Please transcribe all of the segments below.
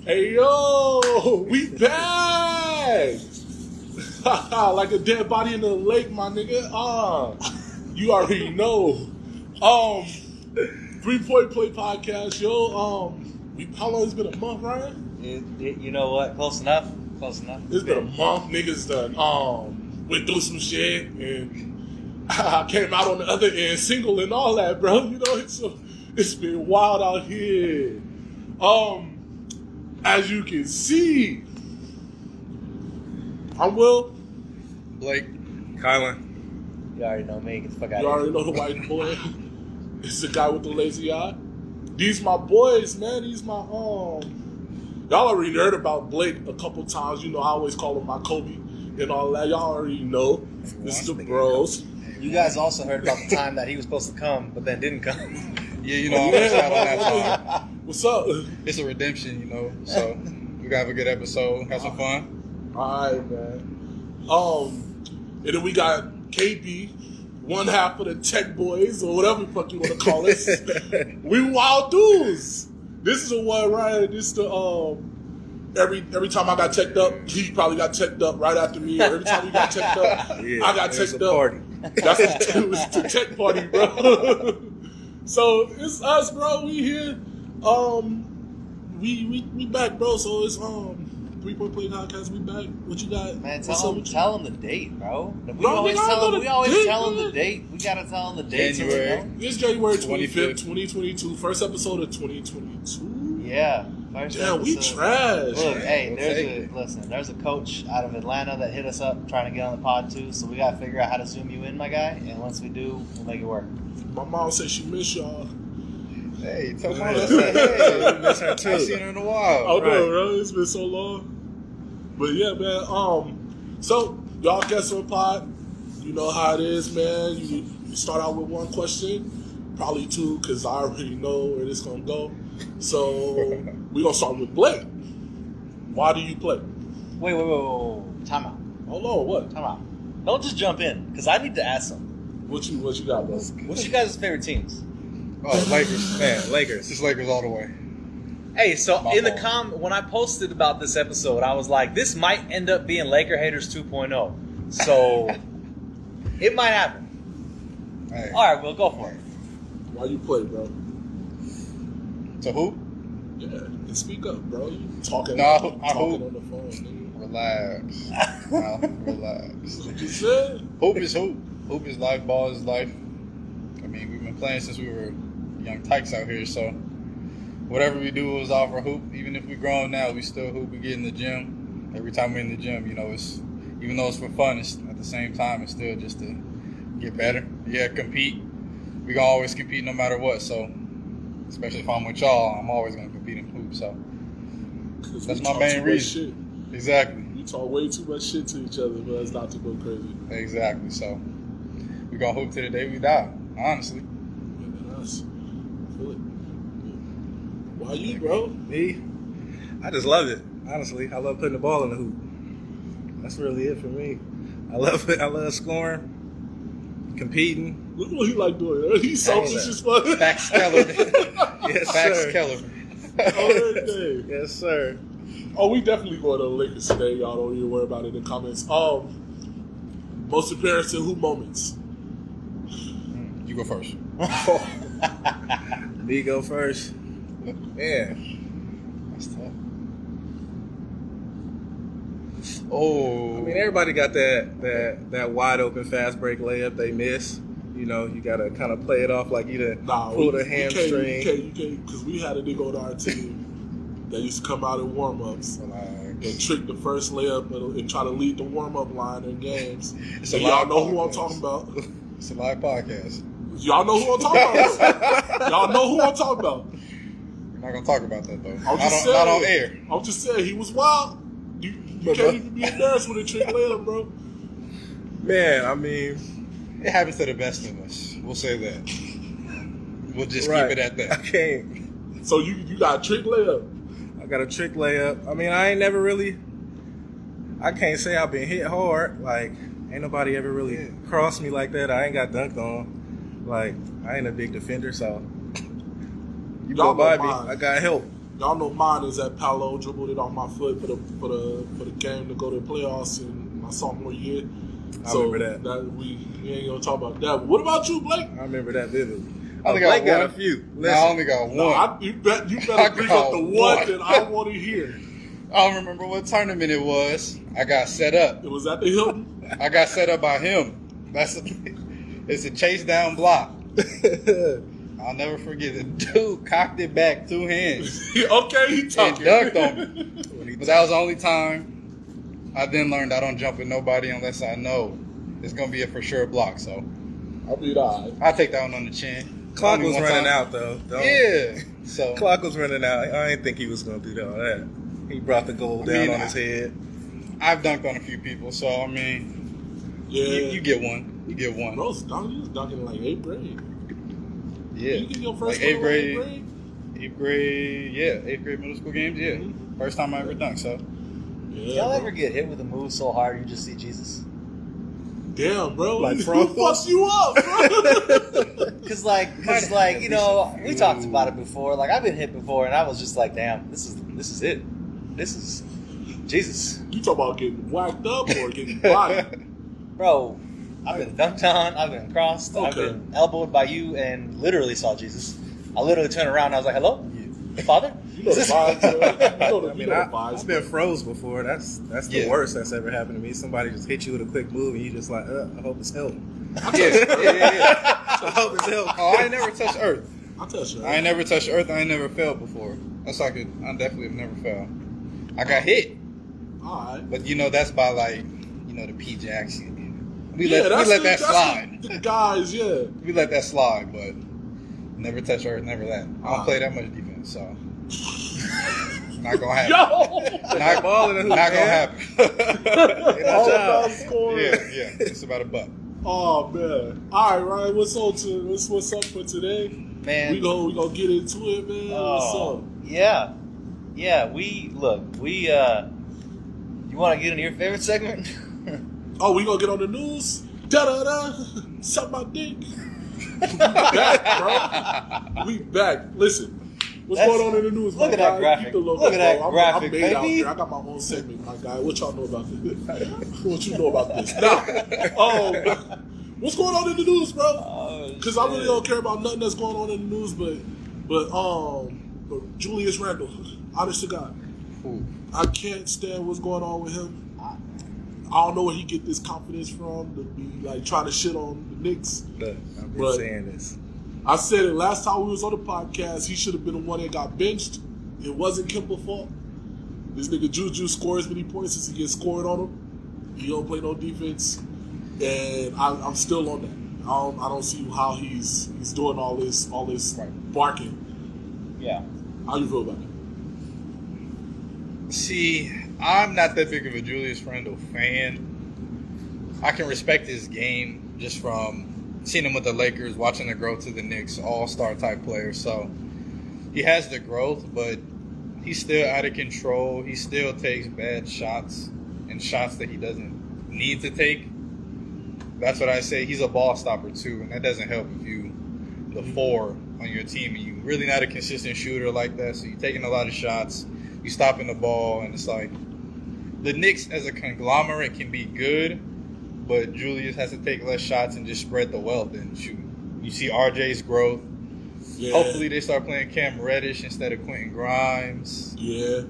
Hey yo, we back! Like a dead body in the lake, my nigga. You already know. 3 Point Play podcast, yo. How long has it been? A month, Ryan? You know what? Close enough. It's been a month. Niggas done went through some shit, and I came out on the other end single and all that, bro. You know, it's been wild out here. As you can see, I'm Will. Blake. Khylund. You already know me. Get the fuck out You of already know the white boy. It's the guy with the lazy eye. These my boys, man. These my Y'all already heard about Blake a couple times. You know, I always call him my Kobe and all that. Y'all already know. This is the bros. You guys also heard about the time that he was supposed to come, but then didn't come. Yeah, you know, I'm gonna shout on that time. What's up? It's a redemption, you know. So we gotta have a good episode, have some fun. Alright, man. And then we got KB, one half of the tech boys, or whatever the fuck you want to call us. We wild dudes. This is a one, right? This is the every time I got teched up, he probably got teched up right after me. Or every time we got teched up, I got teched up. Party. It was the tech party, bro. So it's us, bro. We here. We back, bro. So it's 3 Point Play podcast. We back. What you got? Man, What's up tell him the date, bro. We Bro, always we tell date, him man. the date. We gotta tell him the date. January. It's January 25th, 2022. First episode of 2022. Yeah. Damn, we trash. Look, hey, We'll there's a coach out of Atlanta that hit us up trying to get on the pod too. So we gotta figure out how to zoom you in, my guy. And once we do, we'll make it work. My mom said she miss y'all. Hey, tell mom to say hey. Miss her too. I seen her in a while. Oh, no, bro. It's been so long. But yeah, man. So, y'all guess on pod. You know how it is, man. You start out with one question, probably two, because I already know where this going to go. So, we're going to start with Blake. Why do you play? Wait. Time out. Hold on, what? Time out. Don't just jump in, because I need to ask something. What you got, bro? What's you guys' favorite teams? Oh, Lakers. Man, Lakers. It's Lakers all the way. Hey, so My in the fault. when I posted about this episode, I was like, this might end up being Laker Haters 2.0. So, it might happen. Hey. All right, we'll go for it. Why you play, bro? To who? Yeah, and speak up, bro. You talking, No, I talking hoop. on the phone, nigga. Relax. No, relax. What you said? Hoop is hoop. Hoop is life. Ball is life. I mean, we've been playing since we were young tykes out here, so whatever we do is off our hoop. Even if we're grown now, we still hoop. We get in the gym. Every time we're in the gym, you know, it's even though it's for fun, it's at the same time it's still just to get better. Yeah, compete. We gonna always compete no matter what. So, especially if I'm with y'all, I'm always gonna compete in hoop. So that's my main reason. Exactly. We talk way too much shit to each other, but it's not to go crazy. Exactly. So we gonna hoop to the day we die. Honestly. Yeah, that's feel it. Why you, bro? Me? I just love it. Honestly, I love putting the ball in the hoop. That's really it for me. I love it. I love scoring, competing. Look what he like doing. He's selfish as fuck. Fax Keller. Yes, Fax sir. Keller. Okay. Yes, sir. Oh, we definitely going to the Lakers today. Y'all don't even worry about it in the comments. Most embarrassing hoop moments. You go first. Me go first. Man, That's tough. Oh. I mean, everybody got that wide open fast break layup they miss. You know, you gotta kind of play it off like you done pulled a hamstring. You can't, because we had a nigga on our team that used to come out in warm-ups and trick the first layup and try to lead the warm-up line in games. It's And a y'all live know who I'm podcast. talking about. It's a live podcast. Y'all know who I'm talking about. Y'all know who I'm talking about. We're not gonna talk about that though. I'm just saying. Not on air. I'm just saying, he was wild. You can't even be embarrassed with a trick layup, bro. Man, I mean, It happens to the best of us. We'll say that. We'll just right. keep it at I that. can't. So you got a trick layup. I got a trick layup. I mean, I ain't never really. I can't say I've been hit hard. Like, ain't nobody ever really crossed me like that. I ain't got dunked on. Like, I ain't a big defender, so you Y'all go by know me. mine. I got help. Y'all know mine is that Paolo dribbled it on my foot for the game to go to the playoffs in my sophomore year. I remember that. We ain't gonna talk about that. But what about you, Blake? I remember that vividly. I only Blake got one. a few. No, I only got one. No, you better bring up the got one one. that I want to hear. I don't remember what tournament it was. I got set up. It was at the Hilton. I got set up by him. It's a chase down block. I'll never forget it. Dude cocked it back 2 hands Okay, he and talking. dunked on me. But that was the only time I then learned I don't jump at nobody unless I know it's gonna be a for sure block. So I'll be alright. I'll take that one on the chin. Clock Only was one running time. out though. Yeah. So Clock was running out. I didn't think he was gonna do all that. He brought the goal down on his head. I've dunked on a few people, so I mean, Yeah. you get one. You get one. Bro, he was dunking in like 8th grade. Yeah. You get your first Like one in 8th grade. 8th grade? 8th grade, yeah. 8th grade middle school games, yeah. Mhm. First time I ever dunked, so. Yeah, Y'all bro. ever get hit with a move so hard you just see Jesus? Damn, bro. Like Who Fro? fucks you up, bro? Cause you know, we talked about it before. Like I've been hit before, and I was just like, damn, this is it. This is Jesus, You talk about getting whacked up or getting bodied. bro. I've been dunked on. I've been crossed. I've Okay. been elbowed by you, and literally saw Jesus. I literally turned around. And I was like, "Hello, Father." You know the vibes, bro. You know I mean, the I've vibes. been froze before. That's the Yeah. worst that's ever happened to me. Somebody just hit you with a quick move, and you just like, I hope it's help. Yeah. I hope it's help. Oh, I ain't never touched earth. I'll tell you. I ain't never touched earth. I ain't never fell before. That's like I definitely have never fell. I got hit, Alright. but you know that's by like the P Jacks. We Yeah, let that slide. The guys, yeah. We let that slide, but never touch earth. Never that. I don't play that much defense, so not gonna happen. Yo! Not, ball in the hoop, not gonna man. happen. All about scoring. yeah. It's about a buck. Oh man. Alright, Ryan, what's up for today? Man, We gonna get into it, man. What's up? yeah. You want to get into your favorite segment? Oh, we gonna get on the news? Da-da-da. Suck my dick. We back, bro. We back. Listen. What's That's- going on in the news, look my at that guy? graphic. Keep the logo, Look at that bro. graphic, I'm made out baby. here. I got my own segment, my guy. What y'all know about this? What you know about this? Now, what's going on in the news, bro? Because I really don't care about nothing that's going on in the news, but Julius Randle, honest to God, Ooh. I can't stand what's going on with him. I don't know where he get this confidence from to be like trying to shit on the Knicks. Look, I've been But- saying this. I said it last time we was on the podcast. He should have been the one that got benched. It wasn't Kemba's fault. This nigga Juju scores many points as he gets scored on him. He don't play no defense, and I'm still on that. I don't see how he's doing all this barking. Yeah. How you feel about it? See, I'm not that big of a Julius Randle fan. I can respect his game just from seeing him with the Lakers, watching the growth to the Knicks, all-star type player. So he has the growth, but he's still out of control. He still takes bad shots and shots that he doesn't need to take. That's what I say. He's a ball stopper too, and that doesn't help if you the 4 on your team and you really not a consistent shooter like that. So you're taking a lot of shots, you stopping the ball, and it's like the Knicks as a conglomerate can be good, but Julius has to take less shots and just spread the wealth and shoot. You see RJ's growth. Yeah. Hopefully they start playing Cam Reddish instead of Quentin Grimes. Yeah.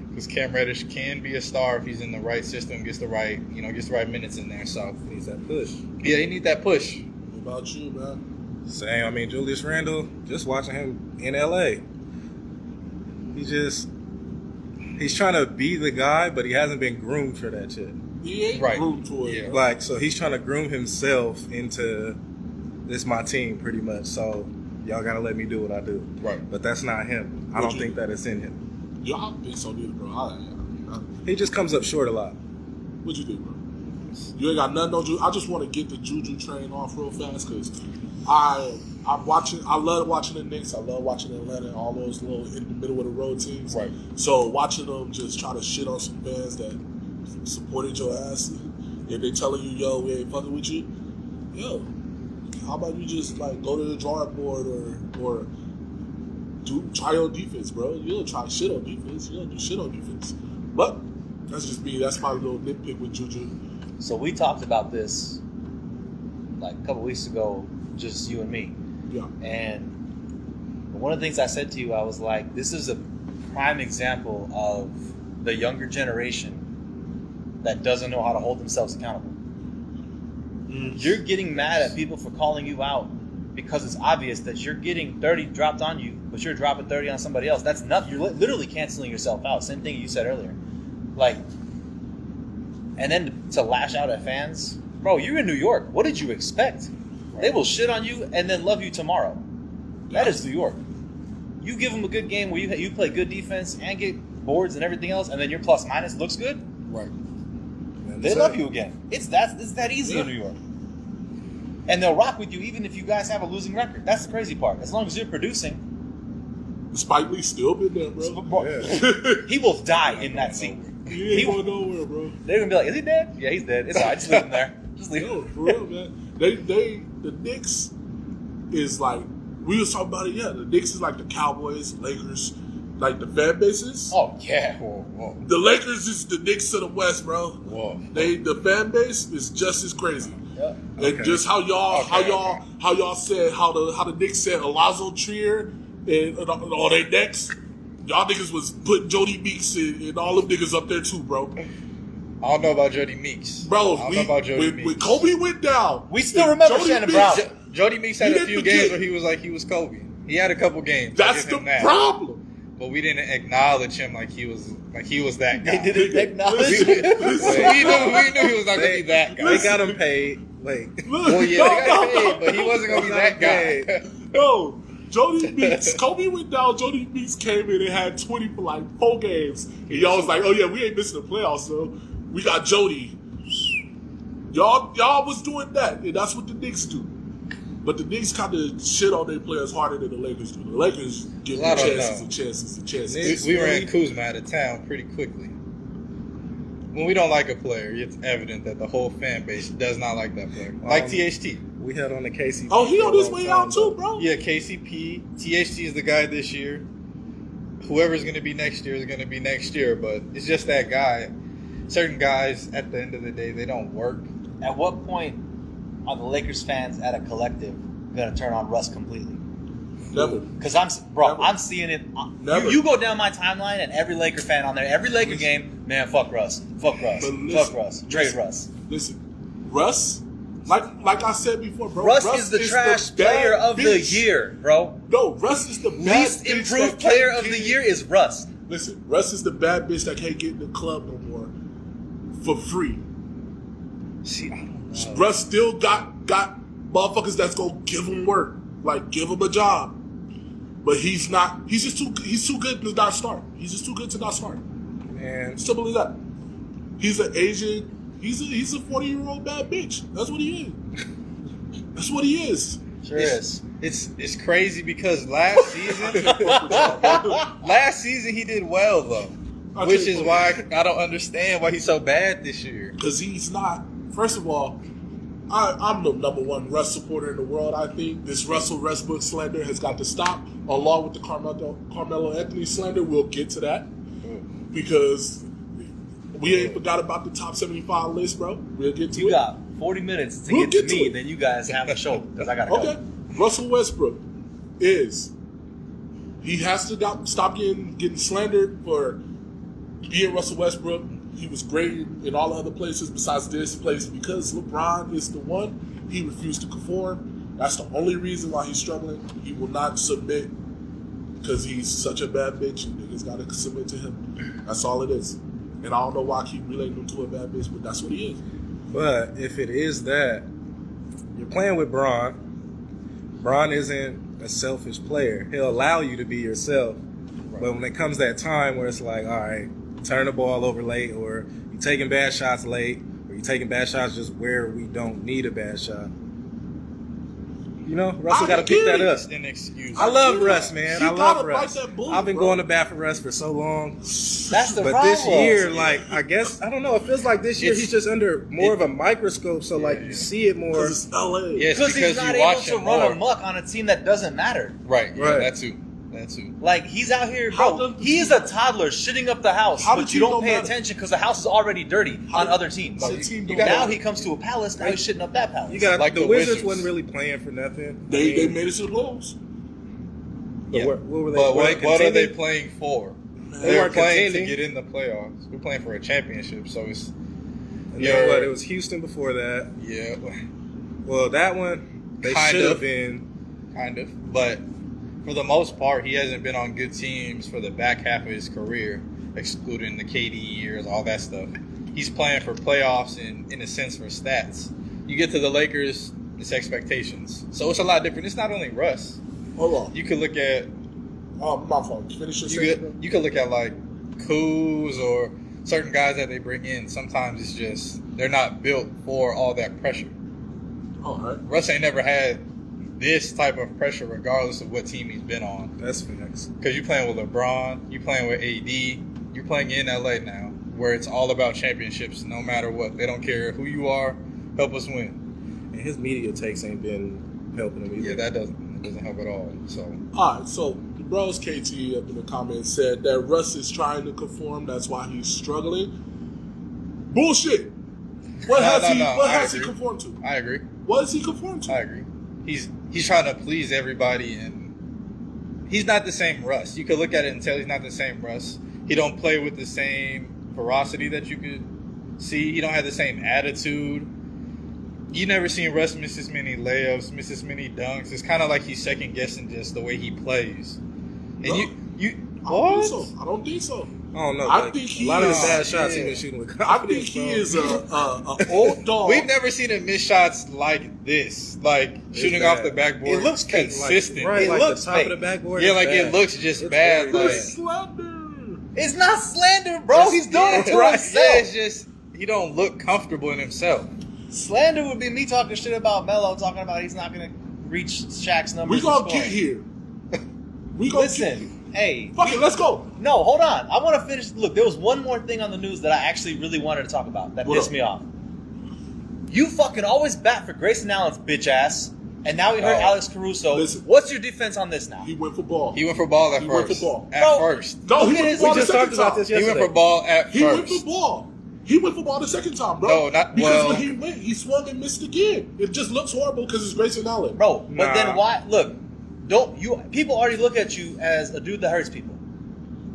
Because Cam Reddish can be a star if he's in the right system, gets the right minutes in there. So Needs that push. yeah, he need that push. What about you, man? Same. I mean, Julius Randle, just watching him in LA. He's trying to be the guy, but he hasn't been groomed for that shit. He ain't Right. groomed for it. Yeah. bro. Like, so he's trying to groom himself into this my team pretty much. So y'all gotta let me do what I do. Right. But that's not him. I don't think that it's in him. Yo, I think so, neither, bro. He just comes up short a lot. What you think, bro? You ain't got nothing on Juju. I just want to get the Juju train off real fast because I'm watching. I love watching the Knicks. I love watching Atlanta and all those little in the middle of the road teams. Right. So watching them just try to shit on some fans that supported your ass, if they telling you, yo, we ain't fucking with you, yo, how about you just like go to the drawing board or try on defense, bro. You don't try shit on defense. You don't do shit on defense. But that's just me. That's my little nitpick with Juju. So we talked about this like a couple weeks ago, just you and me. Yeah. And one of the things I said to you, I was like, this is a prime example of the younger generation that doesn't know how to hold themselves accountable. You're getting mad at people for calling you out because it's obvious that you're getting 30 dropped on you, but you're dropping 30 on somebody else. That's nothing. You're literally canceling yourself out. Same thing you said earlier. Like, and then to lash out at fans, bro, you're in New York. What did you expect? They will shit on you and then love you tomorrow. That is New York. You give them a good game where you play good defense and get boards and everything else, and then your plus minus looks good. Right. They love you again. It's that easy in New York. And they'll rock with you even if you guys have a losing record. That's the crazy part. As long as you're producing. Spike Lee still been there, bro. He will die in that scene. He ain't going nowhere, bro. They're gonna be like, is he dead? Yeah, he's dead. It's alright, just leave him there. Just leave No, him. for real, man. The Knicks is like, we was talking about it, yeah. The Knicks is like the Cowboys, Lakers, like the fan bases. Oh yeah. Whoa. The Lakers is the Knicks to the West, bro. Whoa. The fan base is just as crazy. Yeah. And just how y'all said how the Knicks said Alonzo Trier and all their necks. Y'all niggas was putting Jody Meeks and all them niggas up there too, bro. I don't know about Jody Meeks. Bro, I don't know about Jody Meeks. when Kobe went down, We still remember Jody Shannon Meeks- Brown. Jody Meeks had You a didn't few forget. games where he was like he was Kobe. He had a couple games. I That's give the him that. problem. But we didn't acknowledge him like he was that guy. They didn't acknowledge we, it. we knew he was not gonna be that guy. They got him paid. Like, Well, yeah, they got paid, but he wasn't gonna be that guy. No, Jody Meeks. Kobe went down. Jody Meeks came in and had 20 for like 4 games. And y'all was like, oh yeah, we ain't missing the playoffs, so we got Jody. Y'all was doing that, and that's what the Knicks do. But the Knicks kind of shit on their players harder than the Lakers do. The Lakers give them I don't chances know. and chances and chances. We ran Kuzma out of town pretty quickly. When we don't like a player, it's evident that the whole fan base does not like that player. Like THT. we held on to KCP. Oh, he for a on his long way time, out too, but- bro. Yeah, KCP. THT is the guy this year. Whoever's going to be next year is going to be next year, but it's just that guy. Certain guys, at the end of the day, they don't work. At what point are the Lakers fans at a collective gonna turn on Russ completely? Never. Because Never. I'm seeing it. Never. You go down my timeline and every Laker fan on there, every Laker game, man, fuck Russ, But fuck Russ, trade Russ. Listen, Russ, like I said before, bro. Russ is the trash player of the bitch. year, bro. No, Russ is the Least bad bitch improved that player can't of the get- year is Russ. Listen, Russ is the bad bitch that can't get in the club no more for free. See, I don't know. Russ still got motherfuckers that's gonna give him work, like give him a job. But he's not. He's too good to not start. He's just too good to not start. Man, Simple as that. He's an Asian. He's a 40-year-old bad bitch. That's what he is. That's what he is. Sure is. It's crazy because last season he did well though, which is why I don't understand why he's so bad this year. Because he's not. First of all, I'm the number one Russ supporter in the world. I think this Russell Westbrook slander has got to stop, along with the Carmelo Anthony slander. We'll get to that because we ain't forgot about the top 75 list, bro. We'll get to it. You got 40 minutes to We'll get to get to me, it. then you guys have the show because I gotta Okay, go. Russell Westbrook he has to stop getting slandered for being Russell Westbrook. He was great in all other places besides this place because LeBron is the one. He refused to conform. That's the only reason why he's struggling. He will not submit because he's such a bad bitch. You niggas got to submit to him. That's all it is. And I don't know why I keep relating him to a bad bitch, but that's what he is. but if it is that, you're playing with Bron. Bron isn't a selfish player. He'll allow you to be yourself. But when it comes that time where it's like, all right, turn the ball over late, or you're taking bad shots late, or you're taking bad shots just where we don't need a bad shot. You know, Russell got to pick that up. It's an excuse. I love Russ, man. You I love gotta bite Russ. that bullet, I've been bro. going to bat for Russ for so long. That's the But problem. this year, like, I guess, I don't know. It feels like this year It's- he's just under more of a microscope, so, like, you see it more. Because it's LA. Yeah, it's because he's because not you able watch to him run more. amok on a team that doesn't matter. Right, yeah, Right. that too. That too. Like, he's out here, How bro. does- He is a toddler shitting up the house, How the but you team don't don't pay matter? attention because the house is already dirty on other teams. How the team don't Now matter? he comes to a palace, now he's shitting up that palace. You got Like the the Wizards Wizards. wasn't really playing for nothing. They made it to the playoffs. But Yeah. what were they? But were they what are they contending? playing for? They They're weren't playing contending. to get in the playoffs. We're playing for a championship, so it's And then what? It was Houston before that. yeah, Well, that one they Kind should of. have been. kind of. But for the most part, he hasn't been on good teams for the back half of his career, excluding the KD years, all that stuff. He's playing for playoffs and, in a sense, for stats. You get to the Lakers, it's expectations. So it's a lot different. It's not only Russ. Hold on. You could look at My fault. Finish your statement. you could look at like Kuz or certain guys that they bring in. Sometimes it's just they're not built for all that pressure. All right. Russ ain't never had this type of pressure, regardless of what team he's been on. That's facts. Because you're playing with LeBron, you're playing with AD, you're playing in LA now, where it's all about championships no matter what. They don't care who you are, help us win. And his media takes ain't been helping him either. Yeah, that doesn't help at all. So All right. So the bros KT up in the comments said that Russ is trying to conform. That's why he's struggling. Bullshit. What No, has no, he? no, What I has he agree. conformed to? I agree. What has he conformed to? I agree. He's trying to please everybody, and he's not the same Russ. You could look at it and tell he's not the same Russ. He don't play with the same ferocity that you could see. He don't have the same attitude. You never seen Russ miss as many layups, miss as many dunks. It's kind of like he's second guessing just the way he plays. And No. you I what? don't think so. I don't think so. I don't know. I like, think he a lot of the is- bad shots he yeah. been shooting with I confidence. think he bro. is a old dog. We've never seen him miss shots like this, like It's shooting bad. off the backboard. It looks fake. consistent. Right, It like looks the top fake. of the backboard. Yeah, is like bad. it looks just It's bad. very Like, He's slender. It's not slander, bro. He's doing it to right. himself. Yeah, it's just he don't look comfortable in himself. Slander would be me talking shit about Melo, talking about he's not going to reach Shaq's numbers. We gonna in get scoring. here. We gonna Listen, hey. Fuck it. Let's go. No, hold on. I want to finish. Look, there was one more thing on the news that I actually really wanted to talk about that What pissed up? me off. You fucking always bat for Grayson Allen's bitch ass, and now we heard Oh. Alex Caruso. Listen. What's your defense on this now? He went for ball. He went for ball at He first. went for ball. At Bro, first. No, he Look at went his- for ball we the just second talked about time. this He went yesterday. for ball at He went first. for ball. He went for ball the second time, bro. No, not- because well- when he went, he swung and missed again. It just looks horrible because it's Grayson Allen. Bro, but Nah. then why? Look, don't you? People already look at you as a dude that hurts people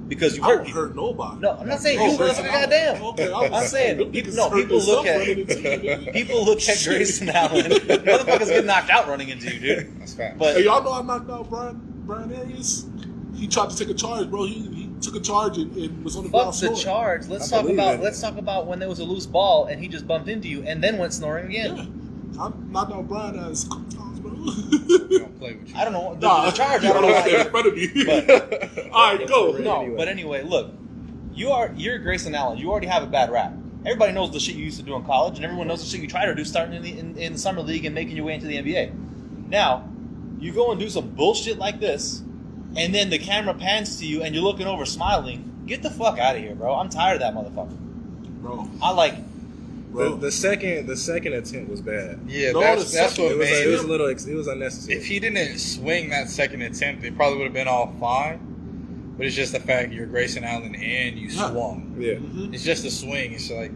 because you I hurt don't people. hurt nobody. No, I'm not saying Oh, you, Grayson motherfucker. Allen. Goddamn. Okay, I'm saying them people. niggas No, hurt people look themselves running into you, at nigga. people look at Shit. Grayson Allen. Motherfuckers get knocked out running into you, dude. That's fact. But Hey, y'all know I knocked out Brian Arias? He tried to take a charge, bro. He took a charge and was on the fuck ground the snoring. charge. Let's I talk believe about it. let's talk about when there was a loose ball and he just bumped into you and then went snoring again. Yeah. I knocked out Brian Arias a couple times, bro. We don't play with you. I don't know the Nah, charge. you I don't know. stand in Why. front of me. But- All right, go. No, Anyway. but anyway, look, you're Grayson Allen. You already have a bad rap. Everybody knows the shit you used to do in college, and everyone knows the shit you try to do starting in the summer league and making your way into the NBA. Now, you go and do some bullshit like this, and then the camera pans to you, and you're looking over smiling. Get the fuck out of here, bro. I'm tired of that motherfucker. Bro, I like. The second attempt was bad. Yeah, No, that's the what second- It was made it was it. a little it was unnecessary. If he didn't swing that second attempt, it probably would have been all fine. But it's just the fact you're Grayson Allen and you Yeah. swung. yeah. It's just a swing. It's like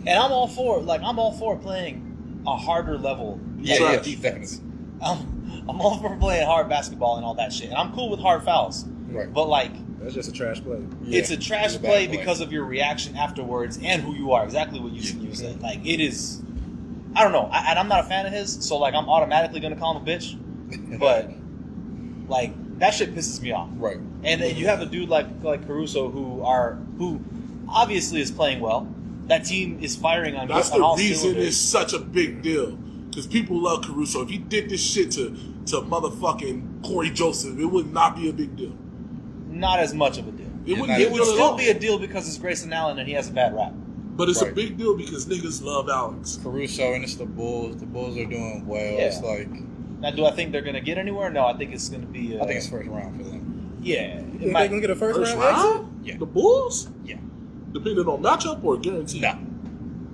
And I'm all for playing a harder level yeah, Trash. yeah, defense. definitely. I'm all for playing hard basketball and all that shit. And I'm cool with hard fouls. Right. But like, That's just a trash play. Yeah, it's a trash it's a bad play because of your reaction afterwards and who you are. Exactly what you said. Like, it is. I don't know. And I'm not a fan of his, so like I'm automatically gonna call him a bitch. But like that shit pisses me off. Right. And then you have a dude like Caruso who obviously is playing well. That team is firing on that's on the all reason cylinders. it's such a big deal. Because people love Caruso. If he did this shit to motherfucking Corey Joseph, it would not be a big deal. Not as much of a deal. It wouldn't not be It a would deal at still all. be a deal because it's Grayson Allen and he has a bad rap. But it's a Right. big deal because niggas love Alex. Caruso and it's the Bulls. The Bulls are doing well. Yeah. It's like Now, do I think they're going to get anywhere? No, I think it's going to be. I think it's first round for them. Yeah. You It think they're might, gonna get a first First round exit? round? Yeah. The Bulls? Yeah. Depending on matchup or guarantee? No.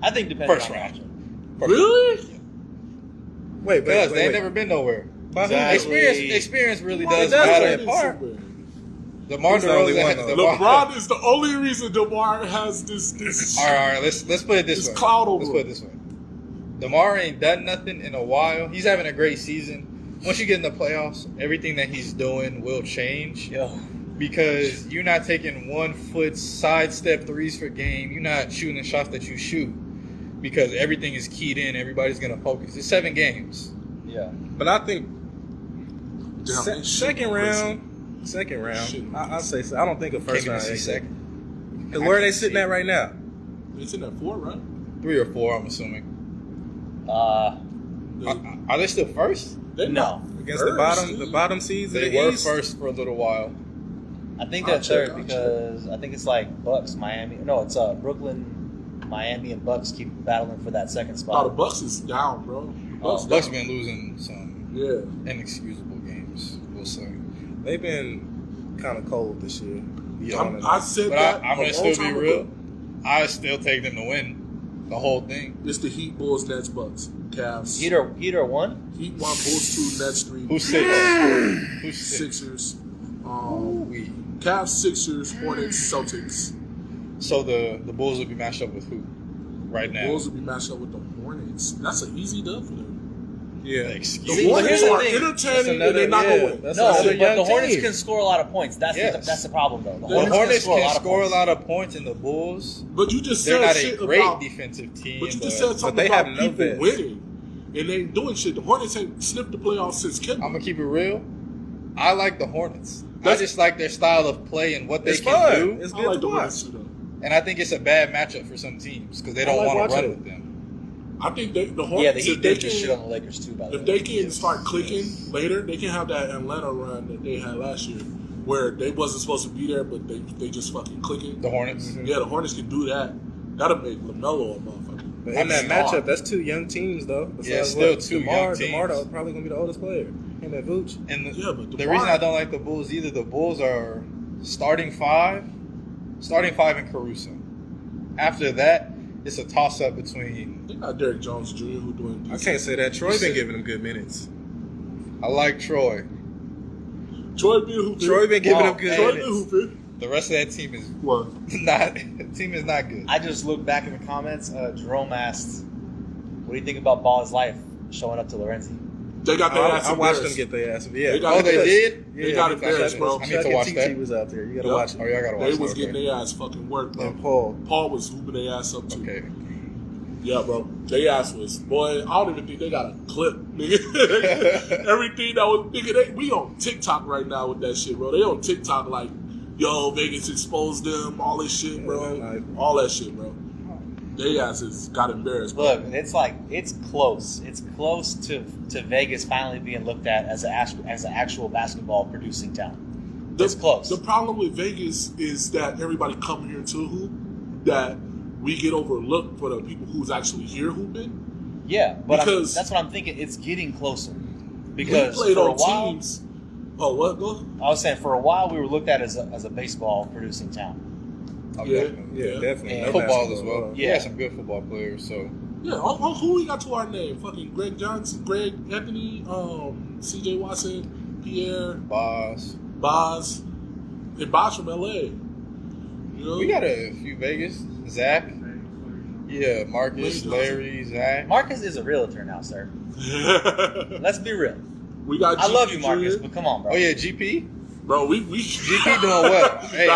I think depending First on round. matchup. First Really? round. Wait, Because wait, they ain't wait. never been nowhere. By who? Exactly. Experience really Well, does it does matter. play a part. DeMar He's the only one, DeRozan. though. LeBron is the only reason DeMar has this. All right. Let's put it this It's way. cloud over Let's put it this way. DeMar ain't done nothing in a while. He's having a great season. Once you get in the playoffs, everything that he's doing will change. Yo. Because you're not taking 1 foot sidestep threes per game. You're not shooting the shots that you shoot. Because everything is keyed in. Everybody's going to focus. It's 7 games. Yeah. But I think Damn, they second shit round. Shit. I'll say so. I don't think a first Can't even round see exit. second. Because where are they sitting at right now? It's in that 4, right? 3 or 4, I'm assuming. Are they still first? They No. Against first, the bottom seeds of They the were East? first for a little while. I think I'll they're check, third I'll because I think it's like Bucks, Miami. No, it's Brooklyn, Miami, and Bucks keep battling for that second Oh, spot. the Bucks is down, bro. The Bucks, Bucks down. been losing some Yeah. inexcusable games, we'll say. They've been kind of cold this year. I said But that. I'm a going to long still be time real. ago. I still take them to win the whole thing. It's the Heat, Bulls, Nets, Bucks, Cavs. Heater one. Heat 1, Bulls 2, Nets 3. Who's 6? Who's 6? Sixers. We. Cavs, Sixers, Hornets, Celtics. So the Bulls will be matched up with who right now? Bulls will be matched up with the Hornets. That's an easy dub for them. Yeah. Excuse The See, me. but here's Hornets the are thing. entertaining That's and they're not another- going to win. That's No, another but young the Hornets team. can score a lot of points. That's Yes. that's the problem, though. The Hornets can can score a points. lot of points, and the Bulls, But you just they're said not a shit great about. defensive team. But you just said something they about have no people vets. winning. And they ain't doing shit. The Hornets ain't sniffed the playoffs since Kemba. I'm going to keep it real. I like the Hornets. I That's- just like their style of play and what they It's can fun. do. It's I good like to the watch. Hornets too, though. And I think it's a bad matchup for some teams because they don't I like want to watching run it. with them. I think the Hornets, Yeah, the Heat if they did just shit can, on the Lakers too. By the way, if they can start clicking later, they can have that Atlanta run that they had last year, where they wasn't supposed to be there, but they just fucking clicking. The Hornets. Mm-hmm. Yeah, the Hornets can do that. That'll make LaMelo a motherfucker. But in that Star. matchup, that's 2 young teams, though. Besides still what? 2 DeMar, young teams. DeMar though, probably going to be the oldest player. Him and Vooch. And Yeah, but the DeMar- reason I don't like the Bulls either, the Bulls are starting 5 and Caruso. After that, it's a toss up between. They got Derrick Jones Jr. who doing I decent. can't say that. Troy been giving him good minutes. I like Troy. Troy been hooping. Troy been giving him Oh, good Troy been minutes. hooping. The rest of that team is What? not. The team is not good. I just looked back in the comments. Jerome asked, "What do you think about Ball's life showing up to Lorenzi?" They got their ass I watched them embarrassed. get their ass. Yeah. They got Oh, they did? They got embarrassed, bro. I need to watch that. was out there. You got to Yep. watch Oh, it. y'all gotta watch They that. was Okay. getting their ass fucking work, bro. And Paul. Paul was hooping their ass up too. Okay. Yeah, bro. Their ass was, boy, I don't even think they got a clip, nigga. Everything that was, nigga, we on TikTok right now with that shit, bro. They on TikTok like, yo, Vegas exposed them, all this shit, bro. Yeah, like- all that shit, bro. Their asses got embarrassed, bro. Look, it's like it's close. It's close to Vegas finally being looked at as an actual basketball producing town. It's close. The problem with Vegas is that everybody come here to hoop, that we get overlooked for the people who's actually here hooping. Yeah, but Because- that's what I'm thinking. It's getting closer We because played for a on while, teams. Oh, what? Go. I was saying for a while we were looked at as a baseball producing town. Oh, Yeah. definitely. Yeah, definitely. And No Football as basketball. well. Yeah. We got some good football players. So Yeah, who we got to our name? Fucking Greg Johnson, Greg Anthony, C.J. Watson, Pierre, Boss. Boz, and Boz from L.A. You know? We got a few Vegas. Zach. Yeah, Marcus, Larry, Zach. Marcus is a realtor now, sir. Let's be real. we got. I love GP you, Marcus, Jr. but come on, bro. Oh yeah, GP. Bro, we GP doing well. Hey,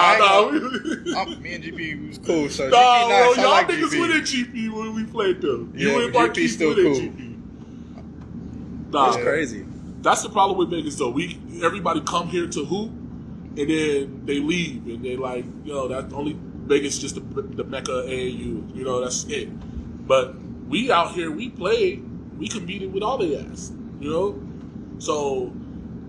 me and GP was cool. So GP Nah, nice. bro, I y'all like niggas GP. winning GP when we played them. Yeah, You and but Marquis GP still winning cool. GP. Nah, It's crazy. that's the problem with Vegas though. Everybody come here to hoop, and then they leave, and they like, yo, that's only Vegas just the mecca of AAU. You know, that's it. But we out here, we played, we competed with all the ass. You know, so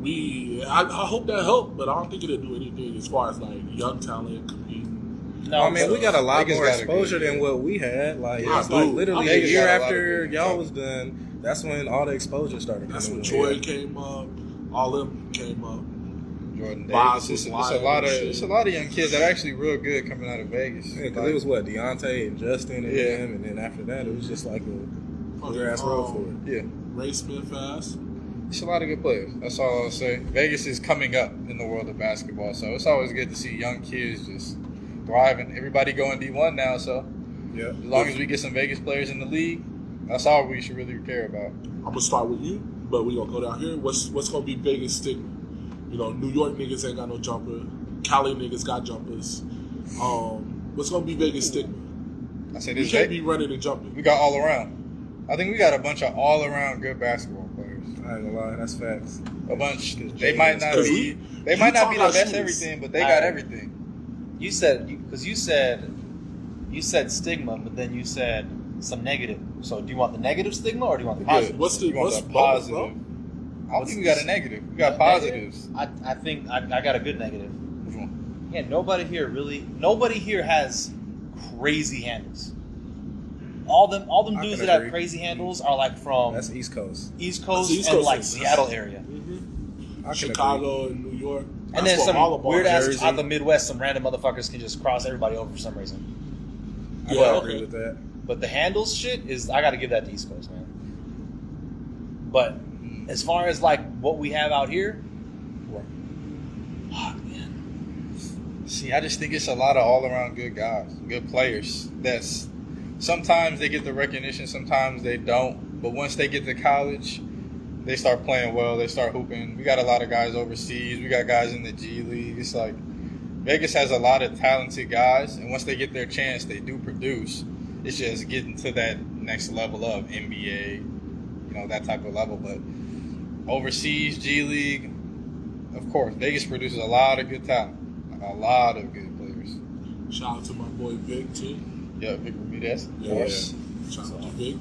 I hope that helped, but I don't think it'll do anything as far as like young talent competing. No, I mean, we got a lot Vegas more got a exposure good- than what we had. Like, Yeah, it's like dude. literally a Vegas year got a lot of after good y'all talent. was done, that's when all the exposure started That's when coming. Troy came up, all of them came up. Jordan Boss Davis. was It's wild a lot of and shit. it's a lot of young kids that are actually real good coming out of Vegas. Yeah, because it was what, Deontay and Justin and Yeah. them, and then after that, it was just like a Fucking, clear ass road for it. Yeah. Ray Smith ass. It's a lot of good players. That's all I'll say. Vegas is coming up in the world of basketball, so it's always good to see young kids just thriving. Everybody going D1 now, so Yeah. as long as we get some Vegas players in the league, that's all we should really care about. I'm gonna start with you, but we gonna go down here. What's gonna be Vegas stigma? You know, New York niggas ain't got no jumper. Cali niggas got jumpers. What's gonna be Vegas stigma? I say You this. can't be running and jumping. We got all around. I think we got a bunch of all around good basketball players. I ain't gonna lie, that's facts. A bunch. They might not Cause be. They you might not talking be the about best shooters. everything, but they I got agree. everything. You said stigma, but then you said some negative. So do you want the negative stigma or do you want the positive? What's the You want what's the both, positive? bro? I don't think we got a negative. We got Negative? positives. I think I got a good negative. Which one? Yeah, nobody here has crazy handles. All them I dudes can that have agree. crazy handles are like from That's East Coast. East Coast That's East and Coast. like Seattle area. I can Chicago and New York. And That's then what some all about weird ass Jersey. out the Midwest, some random motherfuckers can just cross everybody over for some reason. agree. Yeah, I okay. agree with that. But the handles shit is I got to give that to East Coast, man. But as far as like what we have out here, man. See, I just think it's a lot of all around good guys, good players. That's sometimes they get the recognition, sometimes they don't. But once they get to college, they start playing well. They start hooping. We got a lot of guys overseas. We got guys in the G League. It's like Vegas has a lot of talented guys, and once they get their chance, they do produce. It's just getting to that next level of NBA, that type of level. But overseas, G League, of course, Vegas produces a lot of good talent, a lot of good players. Shout out to my boy Vic too. Yeah, Vic Ramirez, of Yeah. course. Shout out to Vic.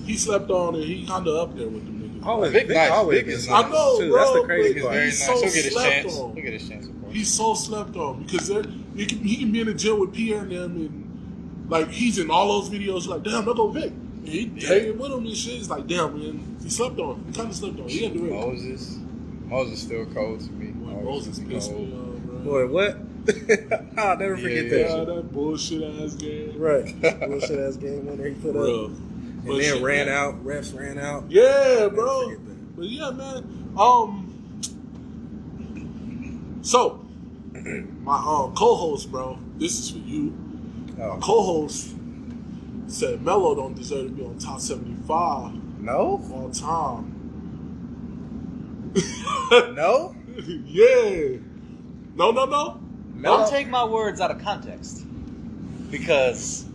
He slept on and he kind of up there with them niggas. Always, Vic nice. always Vic is gets nice. I know, too. bro. That's the but crazy He's part. very he's nice. so He'll get his slept chance. on. He'll get his chance, of course. He's so slept on because he can be in the gym with Pierre and them, and like he's in all those videos. Like, damn, look go Vic. And he hanging with him and shit. It's like, damn, man, he slept on. He kind of slept on. He didn't do it. Moses still cold to me. Boy, Moses pissed me cold. off, bro. Boy, what? I'll never forget Yeah. that Yeah, shit. that bullshit ass game. Right. Bullshit ass game winner he put Bro. up. And then ran out. Refs ran out. Yeah, I'll bro. never forget that. But yeah, man. So my co-host, bro, this is for you. My Oh, co-host said Melo don't deserve to be on top 75 no? all time. No? Yeah. No. Don't take my words out of context, because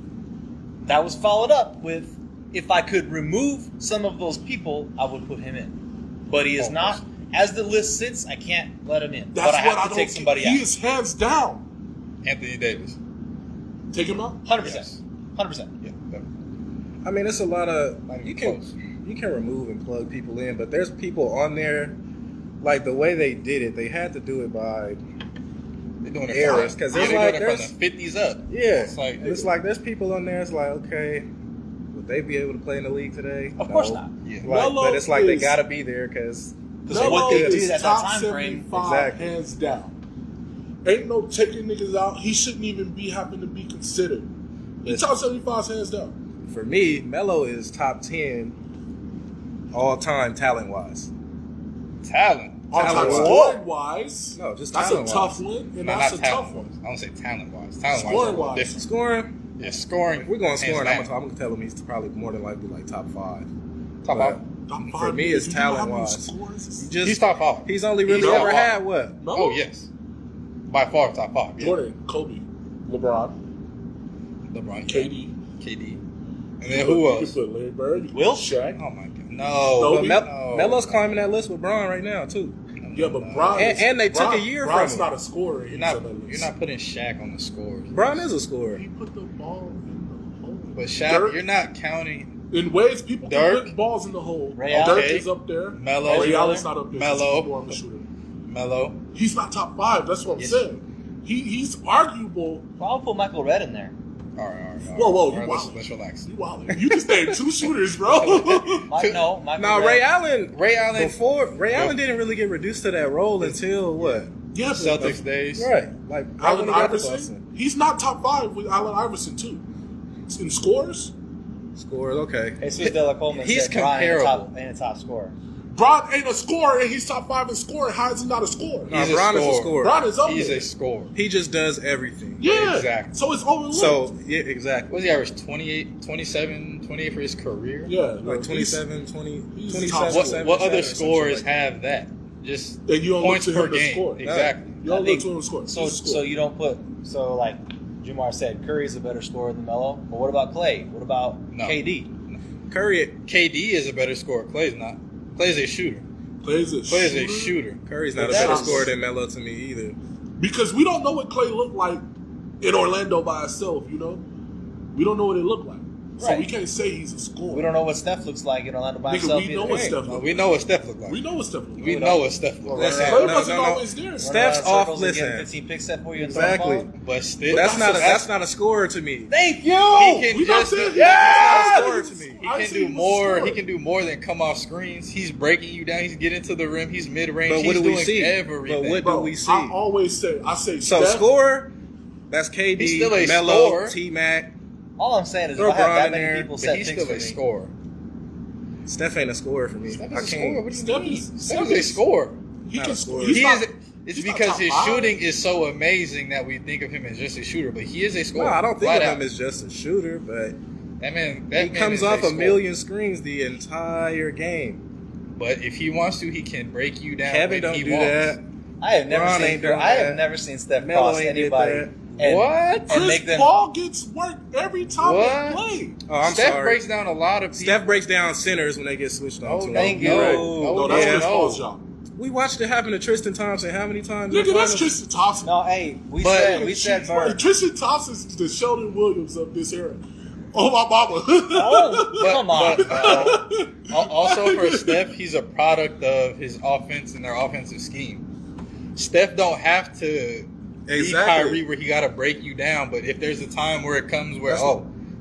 that was followed up with, if I could remove some of those people, I would put him in. But he is not. As the list sits, I can't let him in. That's but I what have I to take don't. somebody He out. is hands down. Anthony Davis. Take him out. 100%. Yes. 100%. Yeah, definitely. I mean, it's a lot of Not even you can close. remove and plug people in, but there's people on there, like the way they did it, they had to do it by They're doing it eras, from, 'cause yeah, it's they're like doing it there's- from the 50s up. yeah. It's like there's people on there. It's like, okay, would they be able to play in the league today? Of course No. not. yeah. Like, Melo but it's like they is- got to be there because Because what they did at that top time frame. 75 Exactly. hands down. Ain't no taking niggas out. He shouldn't even be having to be considered. He Listen. top 75 hands down. for me, Melo is top 10 all time talent wise. Talent. All time Talent-wise. scoring wise, No, just that's a talent-wise. tough one, and No, that's not a tough talent. one. I don't say talent-wise. Talent-wise is a Scoring-wise. little different. Scoring, Yeah, scoring. if we're going hands scoring, down. I'm gonna tell him he's probably more than likely like top 5. Top But five. Top For five me, niggas, it's you know how many talent-wise. scores? He's top 5. He's only really He's ever top had five. what? No? Oh, yes. By far, top 5. Yeah. Jordan, Kobe, LeBron, LeBron, KD. KD. And then who else? You can put Larry Bird. You can Will? put Shaq. Oh, my God. No, No. we- No. Melo's climbing that list with Braun right now too. Yeah, but Bron And they took a year from Bron's him. not a scorer. You're He's not, on that you're list. not putting Shaq on the scores. Braun is a scorer. He put the ball in the hole. But Shaq, Dirk- you're not counting in ways people Dirk. can put balls in the hole. Ray Dirk Allen. is up there. Melo. Ray Allen's not up there. 'cause Melo. He's more of a shooter. Melo. He's not top 5. That's what I'm Yes. saying. He's arguable. Well, I'll put Michael Redd in there. All right. Whoa, All you right, wild. let's relax. You wildin'. You just named 2 shooters, bro. Michael No, Ray Allen. Ray Allen. Before Ray Allen didn't really get reduced to that role until what? yeah, but Celtics days. Right, like right when Allen he got to Iverson. Boston. He's not top 5 with Allen Iverson too. In scores, Scores, okay. Jesus De La Coleman He's said Bron ain't a comparable. top scorer. Bron ain't a scorer and he's top 5 in scoring. How is he not a scorer? No, Bron is a scorer. Bron is up He's there. a scorer. He just does everything. Yeah. Exactly. So it's overlooked. So, yeah, exactly. What's he average? 28, 27, 28 for his career? Yeah. Like 27, 20, he's 27, top- What 7, other 7, scorers something like have that? Just And you don't points look to per him to game. score. Exactly. You don't I look think- to him to score. So, He's a so scorer. you don't put so like Jamar said, Curry's a better scorer than Melo. But what about Clay? What about No. KD? that. Curry, KD is a better scorer. Clay's not. Clay's a shooter. Clay is a Clay is shooter. a shooter. Curry's not a That better is- scorer than Melo to me either. Because we don't know what Clay looked like in Orlando by himself, you know? We don't know what it looked like. So Right. we can't say he's a scorer. We don't know what Steph looks like in Orlando by Nigga, himself. we know either. what Hey, Steph No, looked we like. know what Steph looked like. We know what Steph looked We like. know what Steph looked like. Listen, Clay no, wasn't no, no. always there. Running Steph's around in off, circles and getting listen. 15 picks set for you and Exactly. throwing the ball. But still, That's not a scorer to me. Thank you. He can We not just saying do, he's Yeah! a scorer to me. he can do more. He can do more than come off screens. He's breaking you down. He's getting to the rim. He's mid range. But what He's do we doing see? everything. But what Bro, do we see? I always say, So Steph, scorer, that's KD, He's still a Melo, scorer. T-Mac. All I'm saying is, Throw if I have Bron that in many there, people But set he's picks still for a me, scorer. Steph ain't a scorer for me. Steph I is a can't. scorer. What do you Steph mean? is- Steph is a scorer. he Not can a score. scorer. He's He not, is. It's he's not because top his 5. shooting is so amazing that we think of him as just a shooter. But he is a No, scorer. I don't think Flat of out. him as just a shooter, but That man. he comes off a million screens the entire game. But if he wants to, he can break you down. Kevin when don't he do wants. that. I have never Bron seen. ain't doing I have that. never seen Steph Melo cross ain't did anybody. that. And, What? And Chris make them. Paul gets work every time What? they play. Oh, I'm Steph sorry. breaks down a lot of people. Steph breaks down centers when they get switched on. Oh, to him. thank You're you. right. No, that's yeah. Chris Paul's job. We watched it happen to Tristan Thompson how many times? in the Nigga, that's finals? Tristan Thompson. No, hey, we But- said Bird. Tristan Thompson's the Sheldon Williams of this era. Oh, my mama. Oh, come on, bro. Also for Steph, he's a product of his offense and their offensive scheme. Steph don't have to be Exactly. Kyrie where he got to break you down. But if there's a time where it comes where,